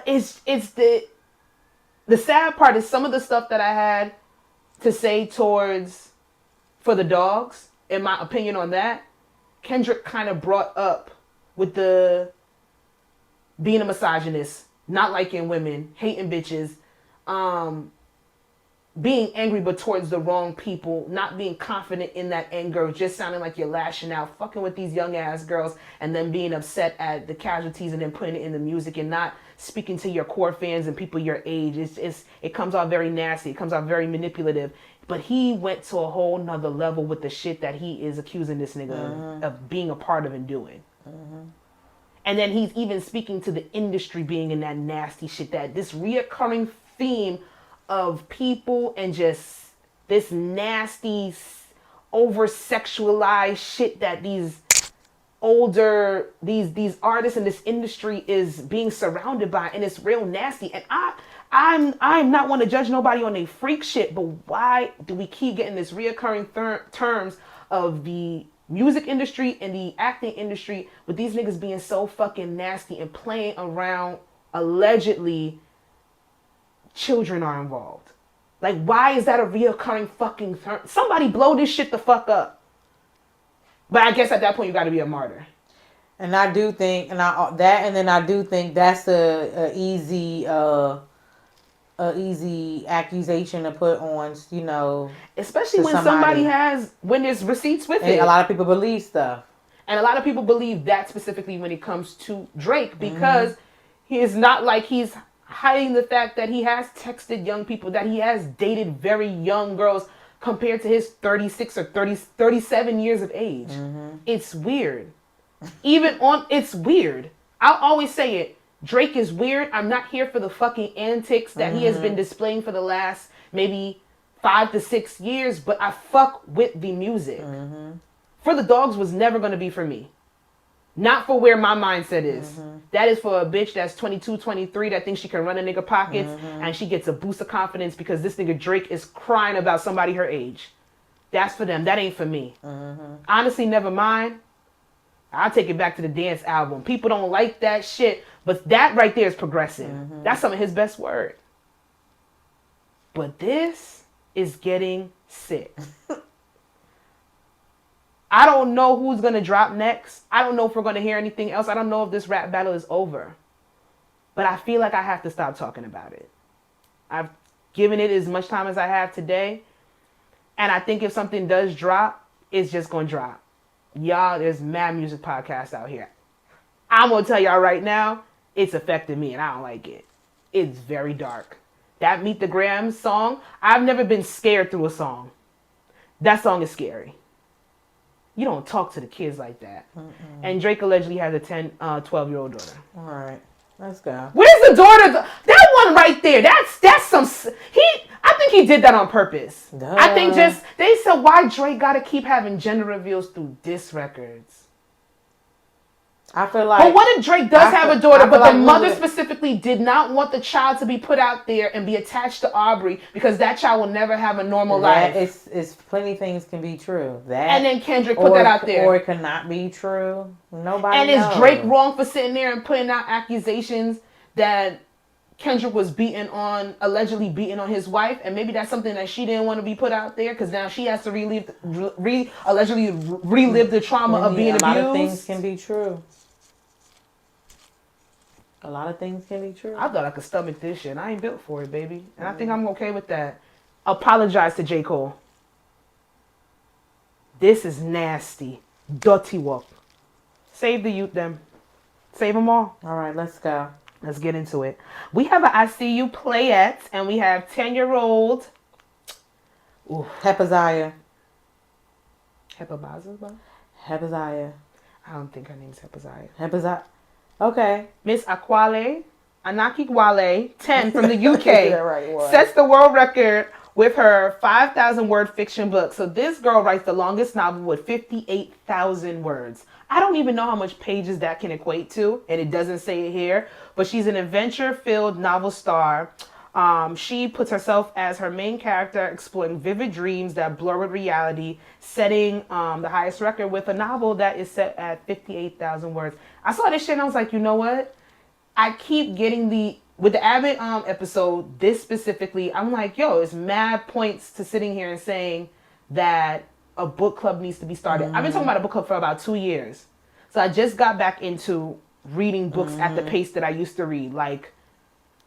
It's the sad part is some of the stuff that I had to say towards For the Dogs, in my opinion on that, Kendrick kind of brought up with the being a misogynist, not liking women, hating bitches, being angry but towards the wrong people, not being confident in that anger, just sounding like you're lashing out, fucking with these young ass girls, and then being upset at the casualties and then putting it in the music and not speaking to your core fans and people your age. It comes out very nasty. It comes out very manipulative. But he went to a whole nother level with the shit that he is accusing this nigga of being a part of and doing. And then he's even speaking to the industry being in that nasty shit, that this reoccurring theme of people and just this nasty, over-sexualized shit that these artists in this industry is being surrounded by, and it's real nasty. And I'm not one to judge nobody on their freak shit, but why do we keep getting this reoccurring terms of the music industry and the acting industry with these niggas being so fucking nasty and playing around? Allegedly children are involved. Like, why is that a reoccurring fucking term? Somebody blow this shit the fuck up. But I guess at that point you got to be a martyr. And I do think, I do think that's a easy accusation to put on, especially when somebody when there's receipts with it. A lot of people believe stuff. And a lot of people believe that specifically when it comes to Drake, because he is not like he's hiding the fact that he has texted young people, that he has dated very young girls compared to his 36 or 37 years of age. It's weird. It's weird. I'll always say it. Drake is weird. I'm not here for the fucking antics that he has been displaying for the last maybe 5 to 6 years, but I fuck with the music. For the Dogs was never going to be for me. Not for where my mindset is. That is for a bitch that's 22, 23 that thinks she can run a nigga pockets and she gets a boost of confidence because this nigga Drake is crying about somebody her age. That's for them. That ain't for me. Honestly, never mind. I'll take it back to the dance album. People don't like that shit, but that right there is progressive. That's some of his best work. But this is getting sick. I don't know who's going to drop next. I don't know if we're going to hear anything else. I don't know if this rap battle is over. but I feel like I have to stop talking about it. I've given it as much time as I have today, and I think if something does drop, it's just gonna drop. Y'all, there's mad music podcasts out here. I'm gonna tell y'all right now, it's affected me, and I don't like it. It's very dark. That Meet the Graham song, I've never been scared through a song. That song is scary. You don't talk to the kids like that. Mm-mm. And Drake allegedly has a 12-year-old daughter. All right, let's go. Where's the daughter? That one right there. That's some. I think he did that on purpose. Duh. I think they said, why Drake got to keep having gender reveals through diss records? I feel like. But what if Drake does have a daughter, but the mother specifically did not want the child to be put out there and be attached to Aubrey because that child will never have a normal life? It's plenty of things can be true. And then Kendrick put that out there. Or it could not be true. Nobody knows. And is Drake wrong for sitting there and putting out accusations that Kendrick was allegedly beating on his wife, and maybe that's something that she didn't want to be put out there because now she has to allegedly relive the trauma of being abused. A lot of things can be true. A lot of things can be true. I thought I could stomach this shit. I ain't built for it, baby. And I think I'm okay with that. Apologize to J. Cole. This is nasty. Dirty work. Save the youth, them. Save them all. All right, let's go. Let's get into it. We have a I See You Playette, and we have 10-year-old. Hepaziah. Hepaziah? Hepaziah. I don't think her name's Hepaziah. Hepaziah. Okay. Miss Akwale, Anaki Wale, 10 from the UK, sets the world record with her 5,000-word fiction book. So this girl writes the longest novel with 58,000 words. I don't even know how much pages that can equate to, and it doesn't say it here, but she's an adventure-filled novel star. She puts herself as her main character, exploring vivid dreams that blur with reality, setting the highest record with a novel that is set at 58,000 words. I saw this shit and I was like, you know what? I keep getting with the Abbott episode, this specifically, I'm like, yo, it's mad points to sitting here and saying that a book club needs to be started. I've been talking about a book club for about 2 years. So I just got back into reading books at the pace that I used to read, like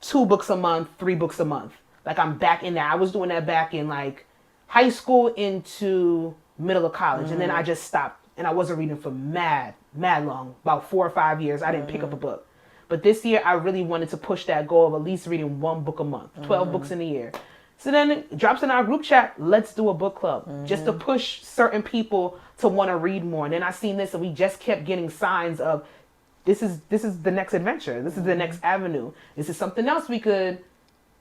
2 books a month, 3 books a month. Like I'm back in there. I was doing that back in like high school into middle of college. And then I just stopped and I wasn't reading for mad long, about 4 or 5 years. I didn't pick up a book. But this year I really wanted to push that goal of at least reading 1 book a month, 12 books in a year. So then it drops in our group chat, let's do a book club, just to push certain people to want to read more. And then I seen this and we just kept getting signs of this is the next adventure. This is the next avenue. This is something else we could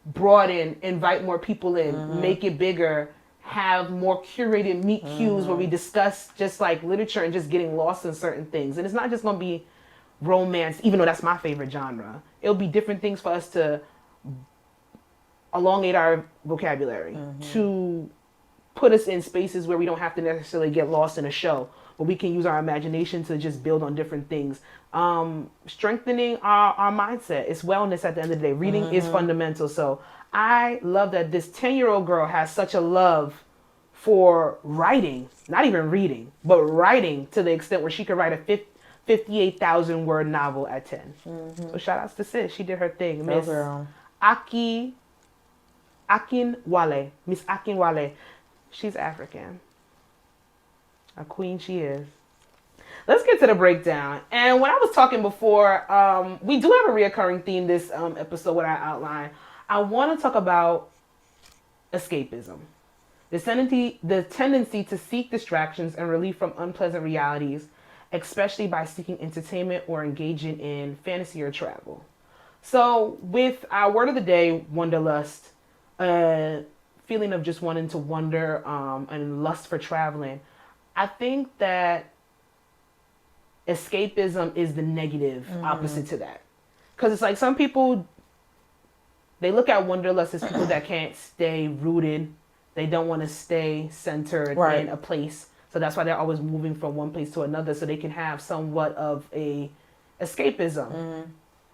broaden, invite more people in, make it bigger, have more curated meet cues where we discuss just like literature and just getting lost in certain things. And it's not just going to be romance, even though that's my favorite genre. It'll be different things for us to elongate our vocabulary, to put us in spaces where we don't have to necessarily get lost in a show, but we can use our imagination to just build on different things. Strengthening our mindset. It's wellness at the end of the day. Reading is fundamental. So I love that this 10-year-old girl has such a love for writing, not even reading, but writing to the extent where she could write a 58,000 word novel at 10. So shout outs to sis. She did her thing. Miss Akinwale. Miss Akinwale. She's African. A queen she is. Let's get to the breakdown. And when I was talking before, we do have a reoccurring theme this episode, what I outlined. I want to talk about escapism. The tendency to seek distractions and relief from unpleasant realities, especially by seeking entertainment or engaging in fantasy or travel. So with our word of the day, wanderlust, feeling of just wanting to wander and lust for traveling, I think that escapism is the negative opposite to that. Because it's like some people, they look at wanderlust as people that can't stay rooted. They don't want to stay centered in a place. So that's why they're always moving from one place to another so they can have somewhat of a escapism.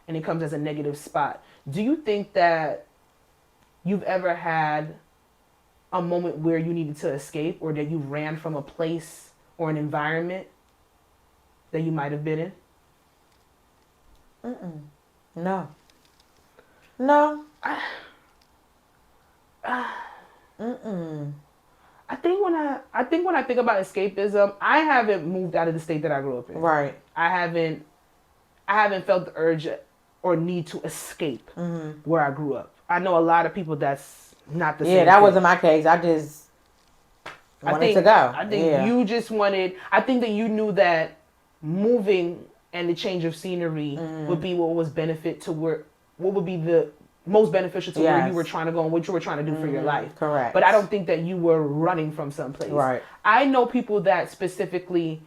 And it comes as a negative spot. Do you think that you've ever had a moment where you needed to escape or that you ran from a place or an environment that you might have been in? No. No. I think when I think about escapism, I haven't moved out of the state that I grew up in. Right. I haven't felt the urge or need to escape where I grew up. I know a lot of people that's not the same. Yeah, that thing. wasn't my case. I just wanted to go. I think you just wanted. I think that you knew that moving and the change of scenery would be what was benefit to what would be the most beneficial to where you were trying to go and what you were trying to do for your life. Correct. But I don't think that you were running from someplace. Right. I know people that specifically,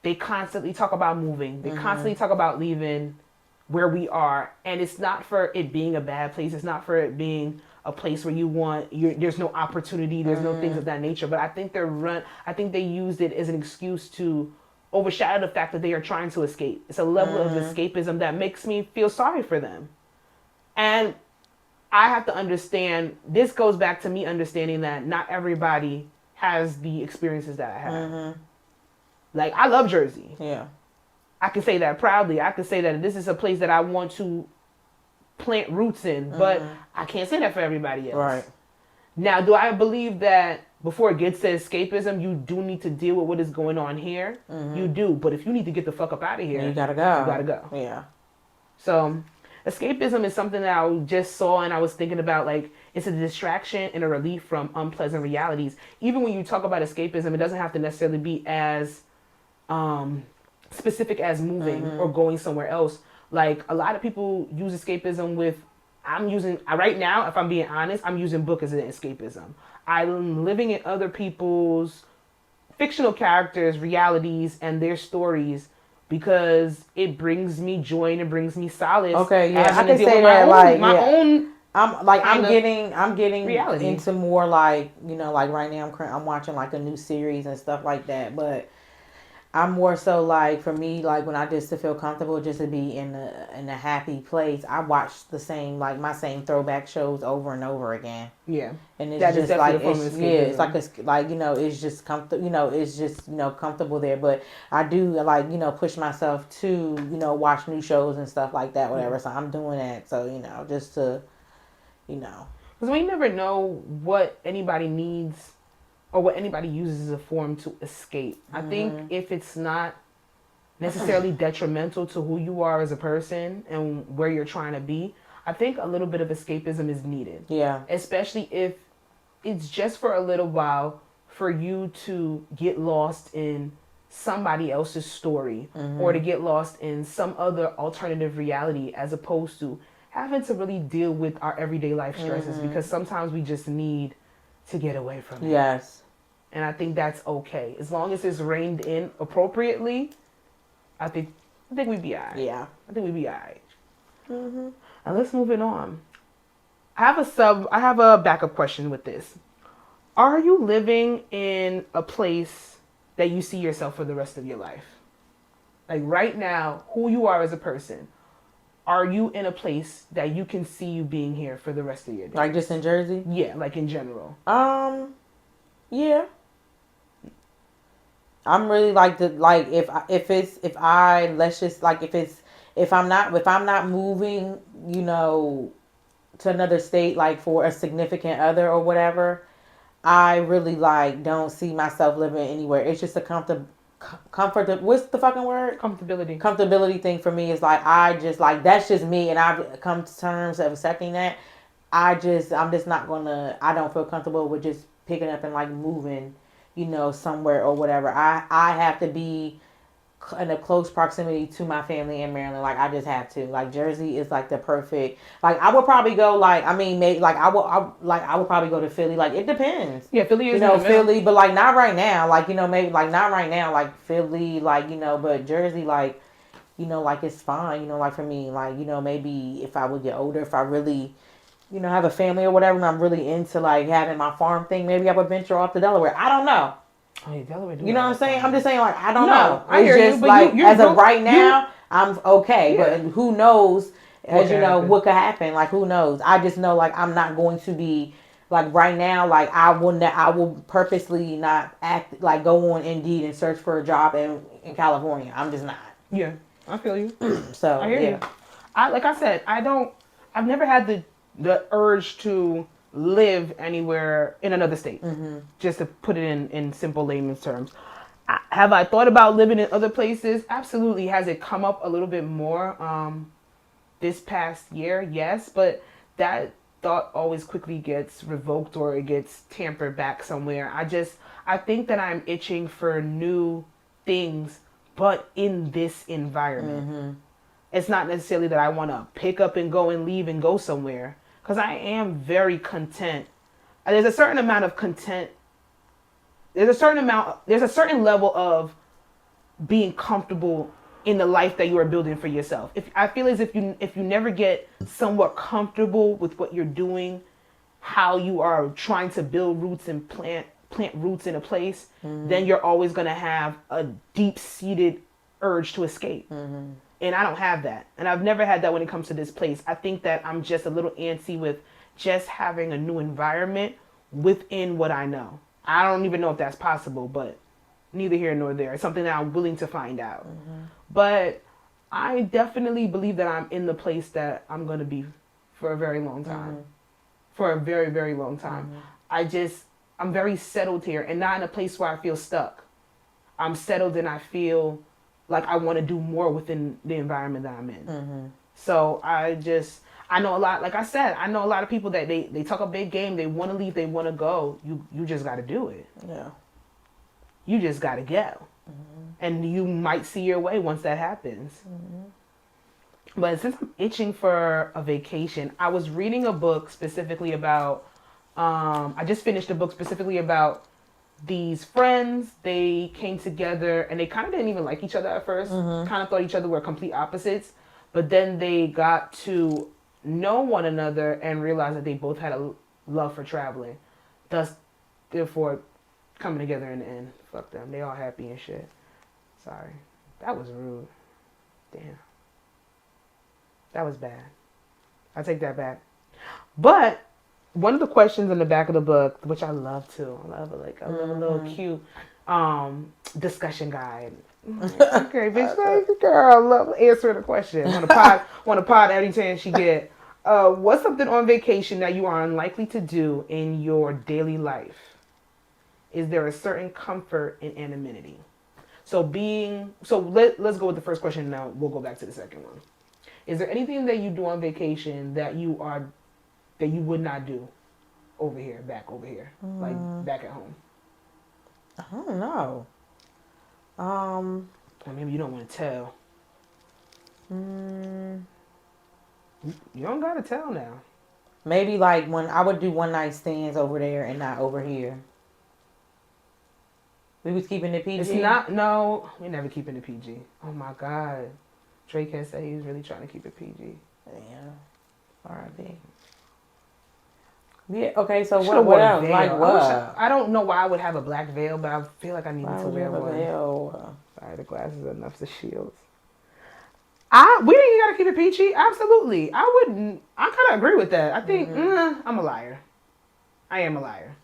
they constantly talk about moving. They constantly talk about leaving where we are. And it's not for it being a bad place. It's not for it being a place where there's no opportunity. There's no things of that nature. But I think I think they used it as an excuse to overshadow the fact that they are trying to escape. It's a level of escapism that makes me feel sorry for them. And I have to understand, this goes back to me understanding that not everybody has the experiences that I have. Like, I love Jersey. Yeah. I can say that proudly. I can say that this is a place that I want to plant roots in, but I can't say that for everybody else. Right. Now, do I believe that before it gets to escapism, you do need to deal with what is going on here? You do. But if you need to get the fuck up out of here, you gotta go. You gotta go. Yeah. So, escapism is something that I just saw and I was thinking about, like, it's a distraction and a relief from unpleasant realities. Even when you talk about escapism, it doesn't have to necessarily be as specific as moving or going somewhere else. Like, a lot of people use escapism with, right now, if I'm being honest, I'm using book as an escapism. I'm living in other people's fictional characters, realities, and their stories because it brings me joy and it brings me solace. Okay, yeah, I can deal say with that. my own. I'm getting reality into more like, like right now I'm watching like a new series and stuff like that, but I'm more so like, for me, like when I just to feel comfortable, just to be in a happy place, I watch the same, like my same throwback shows over and over again. Yeah, and it's that just like it's just comfortable. It's just comfortable there. But I do like push myself to watch new shows and stuff like that, whatever. So I'm doing that. So just to because we never know what anybody needs or what anybody uses as a form to escape. I think if it's not necessarily detrimental to who you are as a person and where you're trying to be, I think a little bit of escapism is needed. Yeah. Especially if it's just for a little while for you to get lost in somebody else's story or to get lost in some other alternative reality as opposed to having to really deal with our everyday life stresses because sometimes we just need to get away from it. Yes. And I think that's okay. As long as it's reined in appropriately, I think we'd be all right. Yeah. I think we'd be all right. And let's move it on. I have a backup question with this. Are you living in a place that you see yourself for the rest of your life? Like right now, who you are as a person. Are you in a place that you can see you being here for the rest of your days? Like just in Jersey? Yeah, like in general. Yeah. I'm really like if I'm not moving, to another state like for a significant other or whatever, I really like don't see myself living anywhere. It's just a comfort. What's the fucking word? Comfortability thing for me is like I just like that's just me, and I've come to terms of accepting that. I'm just not gonna. I don't feel comfortable with just picking up and like moving, somewhere or whatever. I have to be in a close proximity to my family in Maryland. Like I just have to. Like Jersey is like the perfect. Like I would probably go. Maybe like I would probably go to Philly. Like it depends. Yeah, Philly is Philly, but like not right now. Like maybe like not right now. Like Philly, like but Jersey, like like it's fine. Like for me, like maybe if I would get older, if I really have a family or whatever, and I'm really into like having my farm thing, maybe I would venture off to Delaware. I don't know. Oh, yeah, Delaware. You know what I'm saying? I'm just saying, like, I don't know. I hear just you, like but as of right now, I'm okay. Yeah. But who knows? As what could happen? Like, who knows? I just know, like, I'm not going to be like right now. Like, I will purposely not act like go on Indeed and search for a job in California. I'm just not. Yeah, I feel you. So I hear you. Like I said, I've never had the the urge to live anywhere in another state. Just to put it in simple layman's terms. Have I thought about living in other places? Absolutely. Has it come up a little bit more this past year? Yes, but that thought always quickly gets revoked or it gets tampered back somewhere. I think that I'm itching for new things, but in this environment. It's not necessarily that I want to pick up and go and leave and go somewhere, because I am very content. There's a certain amount of content. There's a certain level of being comfortable in the life that you are building for yourself. I feel as if you never get somewhat comfortable with what you're doing, how you are trying to build roots and plant roots in a place, then you're always going to have a deep-seated urge to escape. And I don't have that. And I've never had that when it comes to this place. I think that I'm just a little antsy with just having a new environment within what I know. I don't even know if that's possible, but neither here nor there. It's something that I'm willing to find out. But I definitely believe that I'm in the place that I'm going to be for a very long time. For a very, very long time. I'm very settled here and not in a place where I feel stuck. I'm settled and I feel like I want to do more within the environment that I'm in. So I know a lot, like I said, I know a lot of people that they talk a big game, they want to leave, they want to go. You just got to do it. Yeah. You just got to go. And you might see your way once that happens. But since I'm itching for a vacation, I was reading a book specifically about, I just finished a book specifically about these friends. They came together and they kind of didn't even like each other at first. Kind of thought each other were complete opposites. But then they got to know one another and realized that they both had a love for traveling. Therefore, coming together in the end. Fuck them. They all happy and shit. Sorry. That was rude. Damn. That was bad. I take that back. But one of the questions in the back of the book, which I love too. I love a little cute discussion guide. Okay, bitch, girl, I love answering the question. Want to pod every chance she get. What's something on vacation that you are unlikely to do in your daily life? Is there a certain comfort in anonymity? Let's go with the first question and now we'll go back to the second one. Is there anything that you do on vacation that you would not do back over here, like back at home? I don't know. Or maybe you don't want to tell. You don't gotta tell now. Maybe like when I would do one night stands over there and not over here. We was keeping it PG. It's not. No, we're never keeping it PG. Oh my God, Drake has said he was really trying to keep it PG. Yeah. R.I.P. Yeah. Okay. So what else? Like what? I don't know why I would have a black veil, but I feel like I needed to wear one. Veil? Sorry, the glasses are enough to shield. We ain't gotta keep it peachy. Absolutely, I wouldn't. I kind of agree with that. I think I'm a liar. I am a liar,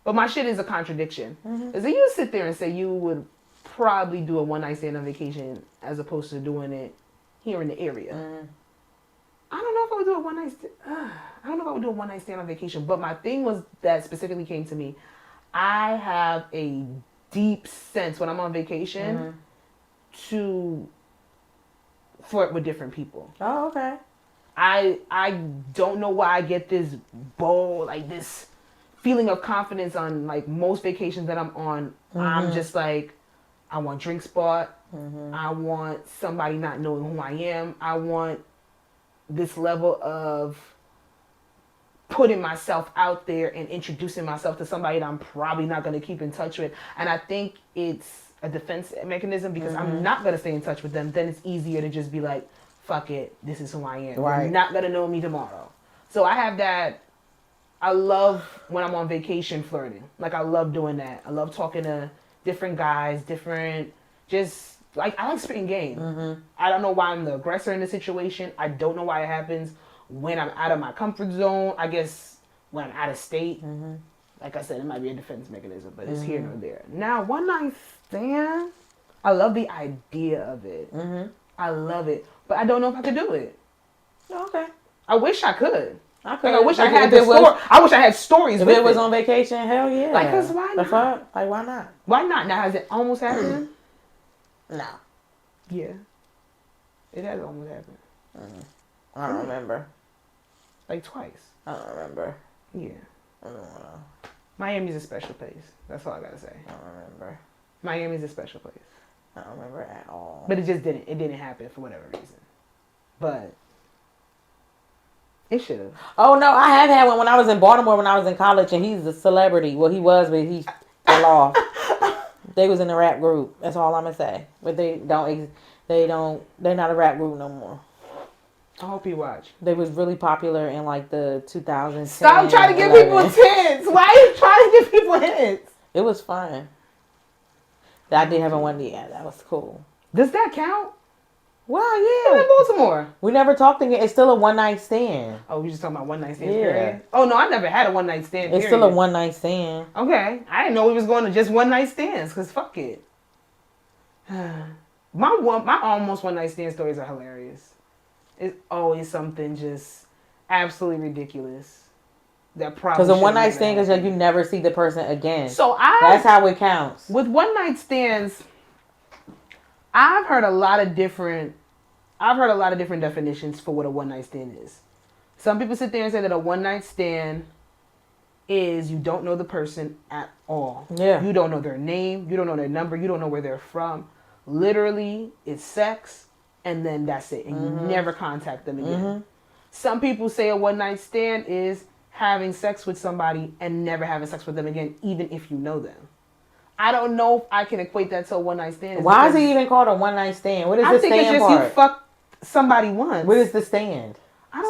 but my shit is a contradiction. Because if you sit there and say you would probably do a one night stand on vacation as opposed to doing it here in the area. I don't know if I would do a one night stand. I don't know if I would do a one night stand on vacation. But my thing was that specifically came to me. I have a deep sense when I'm on vacation to flirt with different people. Oh, okay. I don't know why I get this bold, like this feeling of confidence on like most vacations that I'm on. I'm just like, I want drink spot. I want somebody not knowing who I am. I want this level of putting myself out there and introducing myself to somebody that I'm probably not going to keep in touch with. And I think it's a defense mechanism because I'm not going to stay in touch with them. Then it's easier to just be like, fuck it, this is who I am. Right. You're not going to know me tomorrow. So I have that. I love when I'm on vacation flirting. Like, I love doing that. I love talking to different guys, I like spitting game. I don't know why I'm the aggressor in the situation. I don't know why it happens when I'm out of my comfort zone. I guess when I'm out of state. Like I said, it might be a defense mechanism, but it's here nor there. Now, one night stand, I love the idea of it. I love it. But I don't know if I could do it. Okay. I wish I could. I could. Like, I wish I If had it this was- story. I wish I had stories. If with it was on vacation, hell yeah. Like, 'cause why The not? fuck? Like, why not? Why not? Now, has it almost happened? No. Yeah. It has almost happened. I don't remember. Like twice. I don't remember. Yeah. I don't know. Miami's a special place. That's all I gotta say. I don't remember. Miami's a special place. I don't remember at all. But it just didn't. It didn't happen for whatever reason. But it should have. Oh no, I have had one when I was in Baltimore when I was in college, and he's a celebrity. Well, he was, but he fell off. They was in a rap group. That's all I'm gonna say. But they're not a rap group no more. I hope you watch. They was really popular in like the 2010s. Stop trying to give people hints. Why are you trying to give people hints? It was fun. I did have a one. Yeah, that was cool. Does that count? Wow, I'm yeah. in Baltimore. We never talked again. It's still a one night stand. Oh, we just talking about one night stand Yeah. period? Oh, no, I never had a one night stand It's period. still a one night stand. Okay. I didn't know we was going to just one night stands, because fuck it. My almost one night stand stories are hilarious. It's always something just absolutely ridiculous. That probably Because a one night shouldn't stand is happen. like you never see the person again. So That's how it counts. with one night stands, I've heard a lot of different definitions for what a one night stand is. Some people sit there and say that a one night stand is you don't know the person at all. Yeah. You don't know their name, you don't know their number, you don't know where they're from. Literally, it's sex, and then that's it. And you never contact them again. Some people say a one night stand is having sex with somebody and never having sex with them again, even if you know them. I don't know if I can equate that to a one night stand. Why is it even called a one night stand? What is I the think it's stand just part? you fuck somebody once. What is the stand?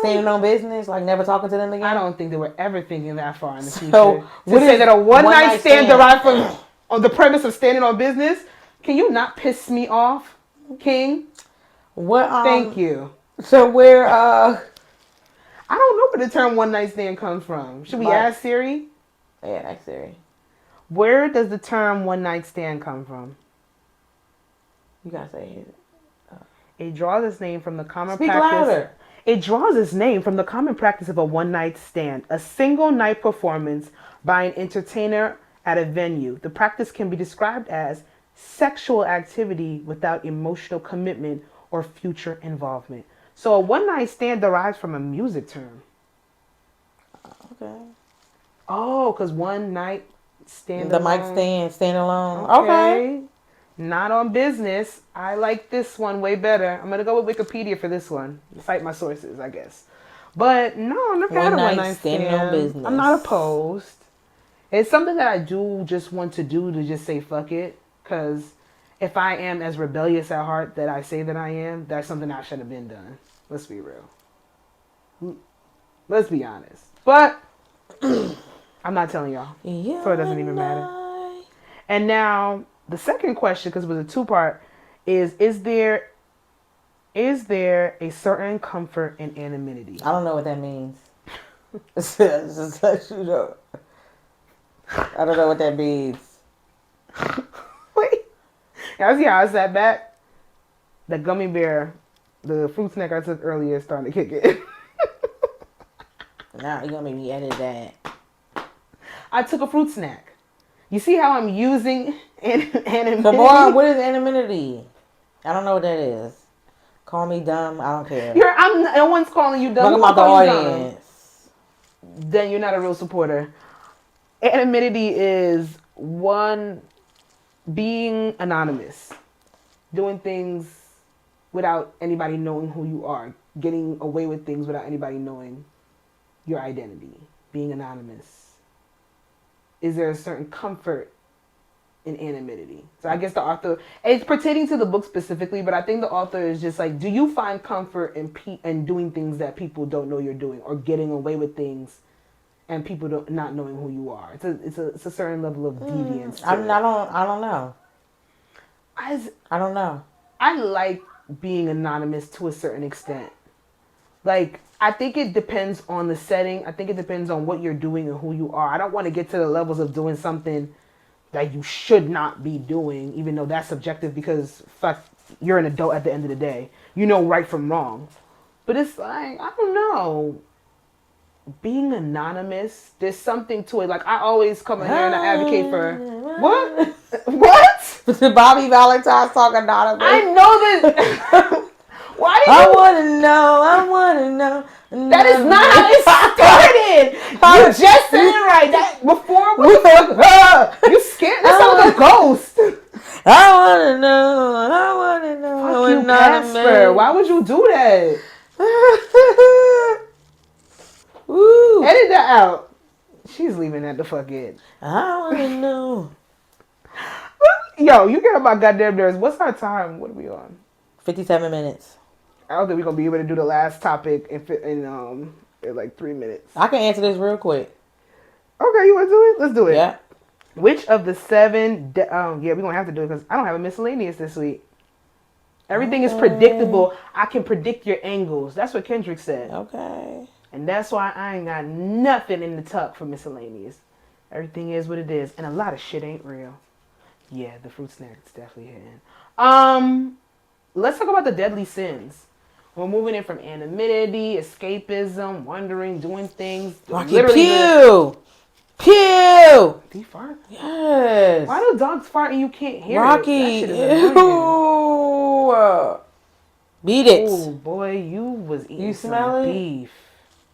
Standing on business, like never talking to them again? I don't think they were ever thinking that far in the future. So, To what say is that a one night stand stand? derived from on the premise of standing on business, can you not piss me off, King? What? Thank you. So where? I don't know where the term one night stand comes from. Should we Like- ask Siri? Yeah, that's Siri. Where does the term one night stand come from? You gotta say it. It draws its name from the common Speak practice. louder. It draws its name from the common practice of a one night stand, a single night performance by an entertainer at a venue. The practice can be described as sexual activity without emotional commitment or future involvement. So a one night stand derives from a music term. Okay. Oh, because one night stand The alone. mic stand alone. Okay. Not on business. I like this one way better. I'm going to go with Wikipedia for this one. Cite my sources, I guess. But no, I've never had a one night standing stand. on business. I'm not opposed. It's something that I do just want to do to just say fuck it. Because if I am as rebellious at heart that I say that I am, that's something that should have been done. Let's be real. Let's be honest. But I'm not telling y'all. So it doesn't even matter. And now the second question, because it was a two-part, is there a certain comfort in anonymity? I don't know what that means. Just let you know. I don't know what that means. Wait. Y'all see how I sat back? The gummy bear, the fruit snack I took earlier is starting to kick it. Now you're gonna make me edit that. I took a fruit snack. You see how I'm using anonymity? Come on, what is anonymity? I don't know what that is. Call me dumb. I don't care. No one's calling you dumb. Talking Who about the call you dumb? audience. Then you're not a real supporter. Anonymity is one being anonymous, doing things without anybody knowing who you are, getting away with things without anybody knowing your identity, being anonymous. Is there a certain comfort in anonymity? So I guess the author, it's pertaining to the book specifically, but I think the author is just like, do you find comfort in doing things that people don't know you're doing, or getting away with things and people not knowing who you are? It's a certain level of deviance. I don't know. I don't know. I like being anonymous to a certain extent. Like, I think it depends on the setting. I think it depends on what you're doing and who you are. I don't want to get to the levels of doing something that you should not be doing, even though that's subjective, because fuck, you're an adult at the end of the day. You know right from wrong. But it's like, I don't know. being anonymous, there's something to it. Like, I always come in here and I advocate for... What? What? The Bobby Valentine's song anonymous. I know this. Why do you... I want to know. That is not how it started. You just said it right. That before you scared. That sounds like a ghost. I want to know. Fuck you, Casper. Why would you do that? Woo. Edit that out. She's leaving that the fuck in. I want to know. Yo, you get on my goddamn nerves. What's our time? What are we on? 57 minutes. I don't think we're gonna be able to do the last topic in like 3 minutes. I can answer this real quick. Okay, you want to do it? Let's do it. Yeah. Which of the 7... yeah, we're going to have to do it because I don't have a miscellaneous this week. Everything is predictable. I can predict your angles. That's what Kendrick said. Okay. And that's why I ain't got nothing in the tuck for miscellaneous. Everything is what it is. And a lot of shit ain't real. Yeah, the fruit snack is definitely hitting. Let's talk about the deadly sins. We're moving in from anonymity, escapism, wondering, doing things. Rocky, pew! Pew! Did he fart? Yes. Why do dogs fart and you can't hear Rocky, it? That shit is ew. Beat it. Oh boy, you was eating some beef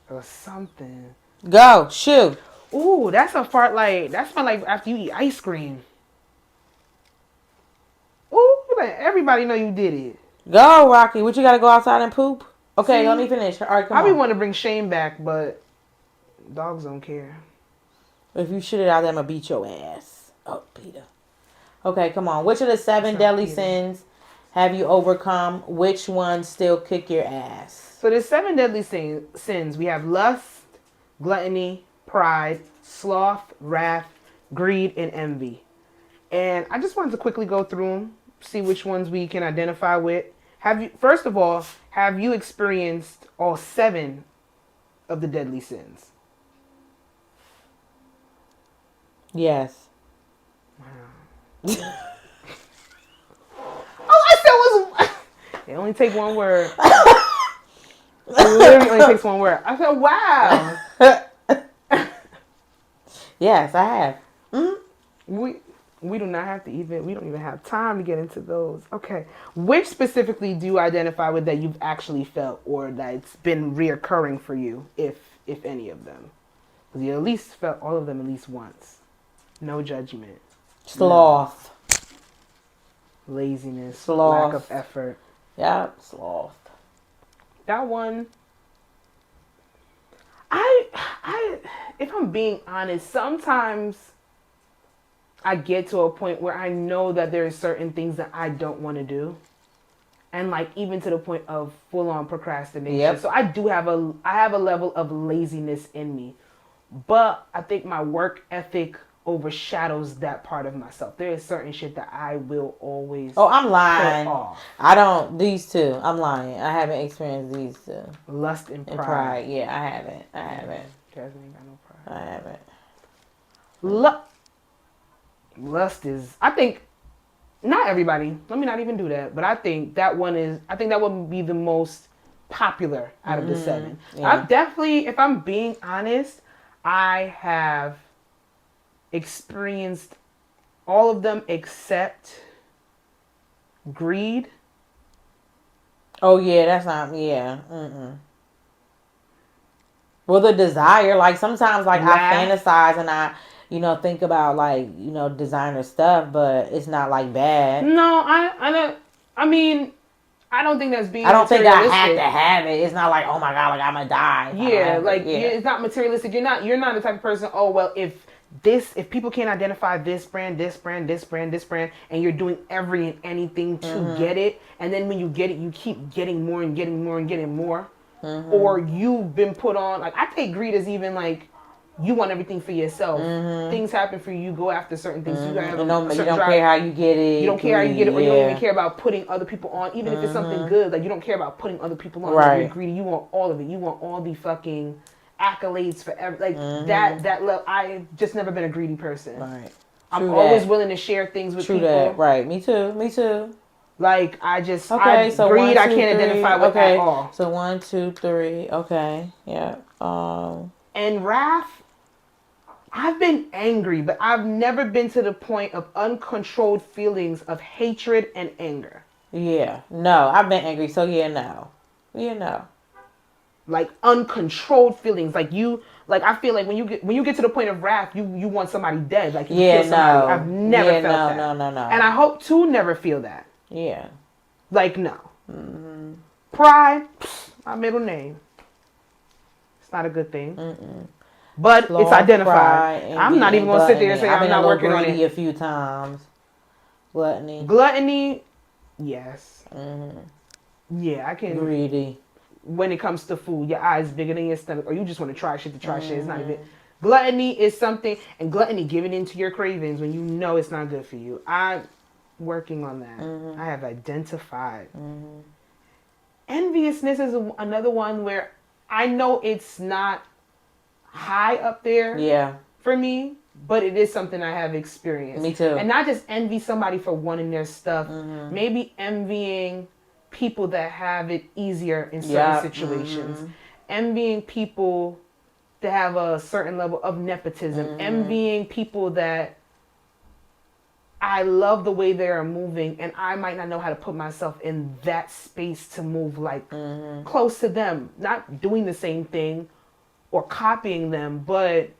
or something. Go, shoo. Ooh, that's a fart like, that smell like after you eat ice cream. Ooh, let everybody know you did it. Go, Rocky. What, you gotta go outside and poop? Okay, let me finish. All right, come on. I be wanting to bring shame back, but dogs don't care. If you shit it out there, I'm gonna beat your ass. Oh, Peter. Okay, come on. Which of the 7 deadly sins have you overcome? Which ones still kick your ass? So there's 7 deadly sins. We have lust, gluttony, pride, sloth, wrath, greed, and envy. And I just wanted to quickly go through them, see which ones we can identify with. First of all, have you experienced all 7 of the deadly sins? Yes. Wow. All I said was, it only take one word. It literally only takes one word. I said, wow. Yes, I have. Mm-hmm. We do not have to we don't even have time to get into those. Okay. Which specifically do you identify with that you've actually felt or that's been reoccurring for you, if any of them? Because you at least felt all of them at least once. No judgment. Sloth. No. Laziness. Sloth. Lack of effort. Yep, sloth. That one. If I'm being honest, sometimes I get to a point where I know that there are certain things that I don't want to do. And like even to the point of full on procrastination. Yep. So I have a level of laziness in me. But I think my work ethic overshadows that part of myself. There is certain shit that I will always I'm lying. put off. I don't, these two. I'm lying. I haven't experienced these two. Lust and pride. Yeah, I haven't. Jasmine ain't got no pride. I haven't. Lust is, I think, not everybody, let me not even do that, but I think that one would be the most popular out of the 7. Yeah. I've definitely, if I'm being honest, I have experienced all of them except greed. Oh yeah, that's not, yeah. Well, the desire, like sometimes like I fantasize and I, think about like, designer stuff, but it's not like bad. No, I mean, I don't think that's being I don't think I have to have it. It's not like, oh my God, like I'm gonna die. Yeah, like it's not materialistic. You're not the type of person, oh well, if people can't identify this brand, and you're doing every and anything to get it, and then when you get it, you keep getting more and getting more and getting more. Or you've been put on, like I take greed as even like you want everything for yourself. Things happen for you. You go after certain things. You don't care how you get it. You don't care how you get it, or you don't even care about putting other people on, even if it's something good. Like you don't care about putting other people on. Right. You're greedy. You want all of it. You want all the fucking accolades for that level. I've just never been a greedy person. Right. I'm always willing to share things with people. That. Right. Me too. Like greed. I can't identify with at all. So 1, 2, 3. Okay. Yeah. And wrath, I've been angry, but I've never been to the point of uncontrolled feelings of hatred and anger. Yeah. No, I've been angry. So yeah, no. Yeah, no. Like uncontrolled feelings. Like I feel like when you get to the point of wrath, you want somebody dead. Like you kill somebody. No. I've never felt that. No. And I hope to never feel that. Yeah. Like no. Mm-hmm. Pride, my middle name. It's not a good thing. Mm-mm. But it's identified. I'm not even gonna sit there and say I'm not working on it. A few times. Gluttony, yes. Mm-hmm. Yeah, I can. Greedy. When it comes to food, your eyes bigger than your stomach, or you just want to try shit to try shit. It's not even. Gluttony is something, and gluttony giving into your cravings when you know it's not good for you. I'm working on that. Mm-hmm. I have identified. Mm-hmm. Enviousness is another one where I know it's not high up there. Yeah. For me, but it is something I have experienced. Me too. And not just envy somebody for wanting their stuff. Mm-hmm. Maybe envying people that have it easier in certain situations. Mm-hmm. Envying people that have a certain level of nepotism. Mm-hmm. Envying people that I love the way they are moving and I might not know how to put myself in that space to move like close to them. Not doing the same thing or copying them, but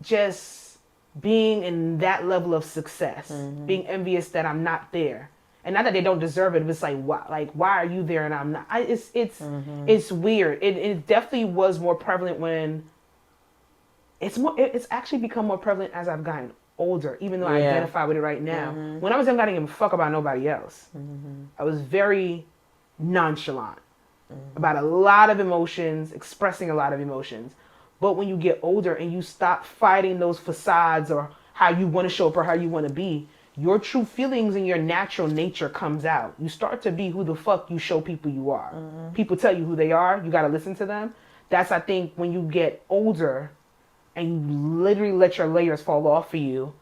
just being in that level of success. Mm-hmm. Being envious that I'm not there. And not that they don't deserve it, but it's like, why are you there and I'm not? It's weird. It definitely was more prevalent when it's actually become more prevalent as I've gotten older, even though I identify with it right now. Mm-hmm. When I was young, I didn't give a fuck about nobody else. Mm-hmm. I was very nonchalant about a lot of emotions, expressing a lot of emotions. But when you get older and you stop fighting those facades or how you want to show up or how you want to be, your true feelings and your natural nature comes out. You start to be who the fuck you show people you are. Mm-hmm. People tell you who they are. You got to listen to them. That's, I think, when you get older and you literally let your layers fall off of you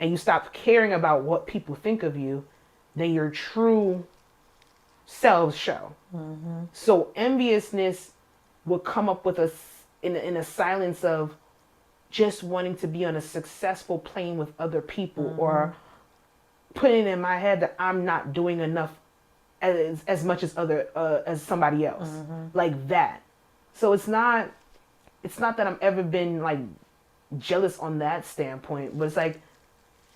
and you stop caring about what people think of you, then your true selves show. Mm-hmm. So enviousness will come up with us in a silence of just wanting to be on a successful plane with other people or putting in my head that I'm not doing enough as much as as somebody else. Like that. So it's not that I'm ever been like jealous on that standpoint, but it's like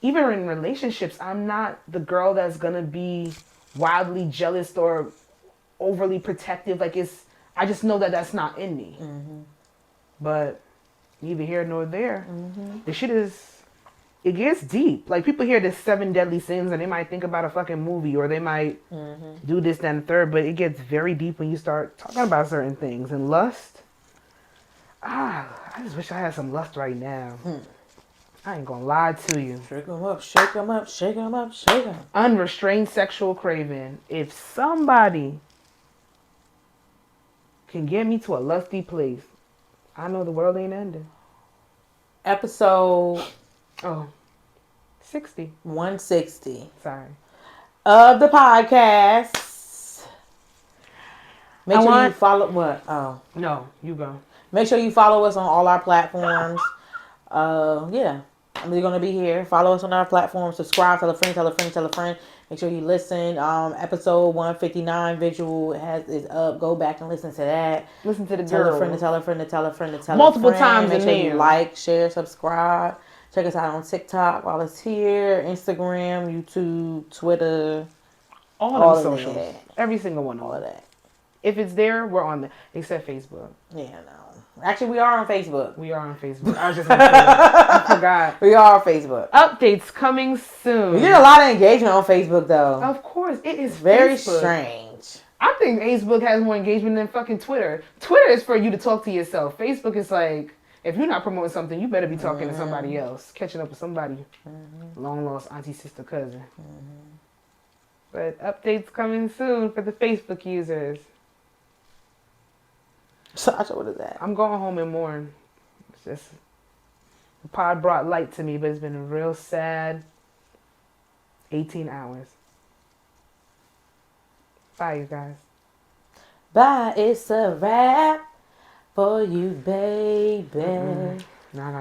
even in relationships, I'm not the girl that's gonna be wildly jealous or overly protective. Like I just know that that's not in me. Mm-hmm. But neither here nor there. Mm-hmm. The shit it gets deep. Like people hear the 7 deadly sins and they might think about a fucking movie or they might do this, that, and third, but it gets very deep when you start talking about certain things. And lust, I just wish I had some lust right now. I ain't gonna lie to you. Shake 'em up, shake 'em up, shake 'em up, shake 'em. Unrestrained sexual craving. If somebody can get me to a lusty place, I know the world ain't ending. Episode 60. 160. Sorry. Of the podcast. Make sure you follow what? Oh. No, you go. Make sure you follow us on all our platforms. Yeah. We're going to be here. Follow us on our platforms. Subscribe. Tell a friend, tell a friend, tell a friend. Make sure you listen. Episode 159 visual is up. Go back and listen to that. Listen to the tell girl. A friend to tell a friend to tell a friend to tell multiple a friend. times. Make sure you like, share, subscribe. Check us out on TikTok while it's here. Instagram, YouTube, Twitter. All of the socials. Every single one. All of that. If it's there, we're on there. Except Facebook. Yeah, no. Actually, we are on Facebook. We are on Facebook. I was just going to say that. I forgot. We are on Facebook. Updates coming soon. We get a lot of engagement on Facebook, though. Of course. It is very Facebook. Strange. I think Facebook has more engagement than fucking Twitter. Twitter is for you to talk to yourself. Facebook is like, if you're not promoting something, you better be talking to somebody else. Catching up with somebody. Long lost auntie, sister, cousin. But updates coming soon for the Facebook users. Sasha, what is that? I'm going home and mourn. It's just the pod brought light to me, but it's been a real sad 18 hours. Bye, you guys. Bye, it's a wrap. for you, baby. Nah,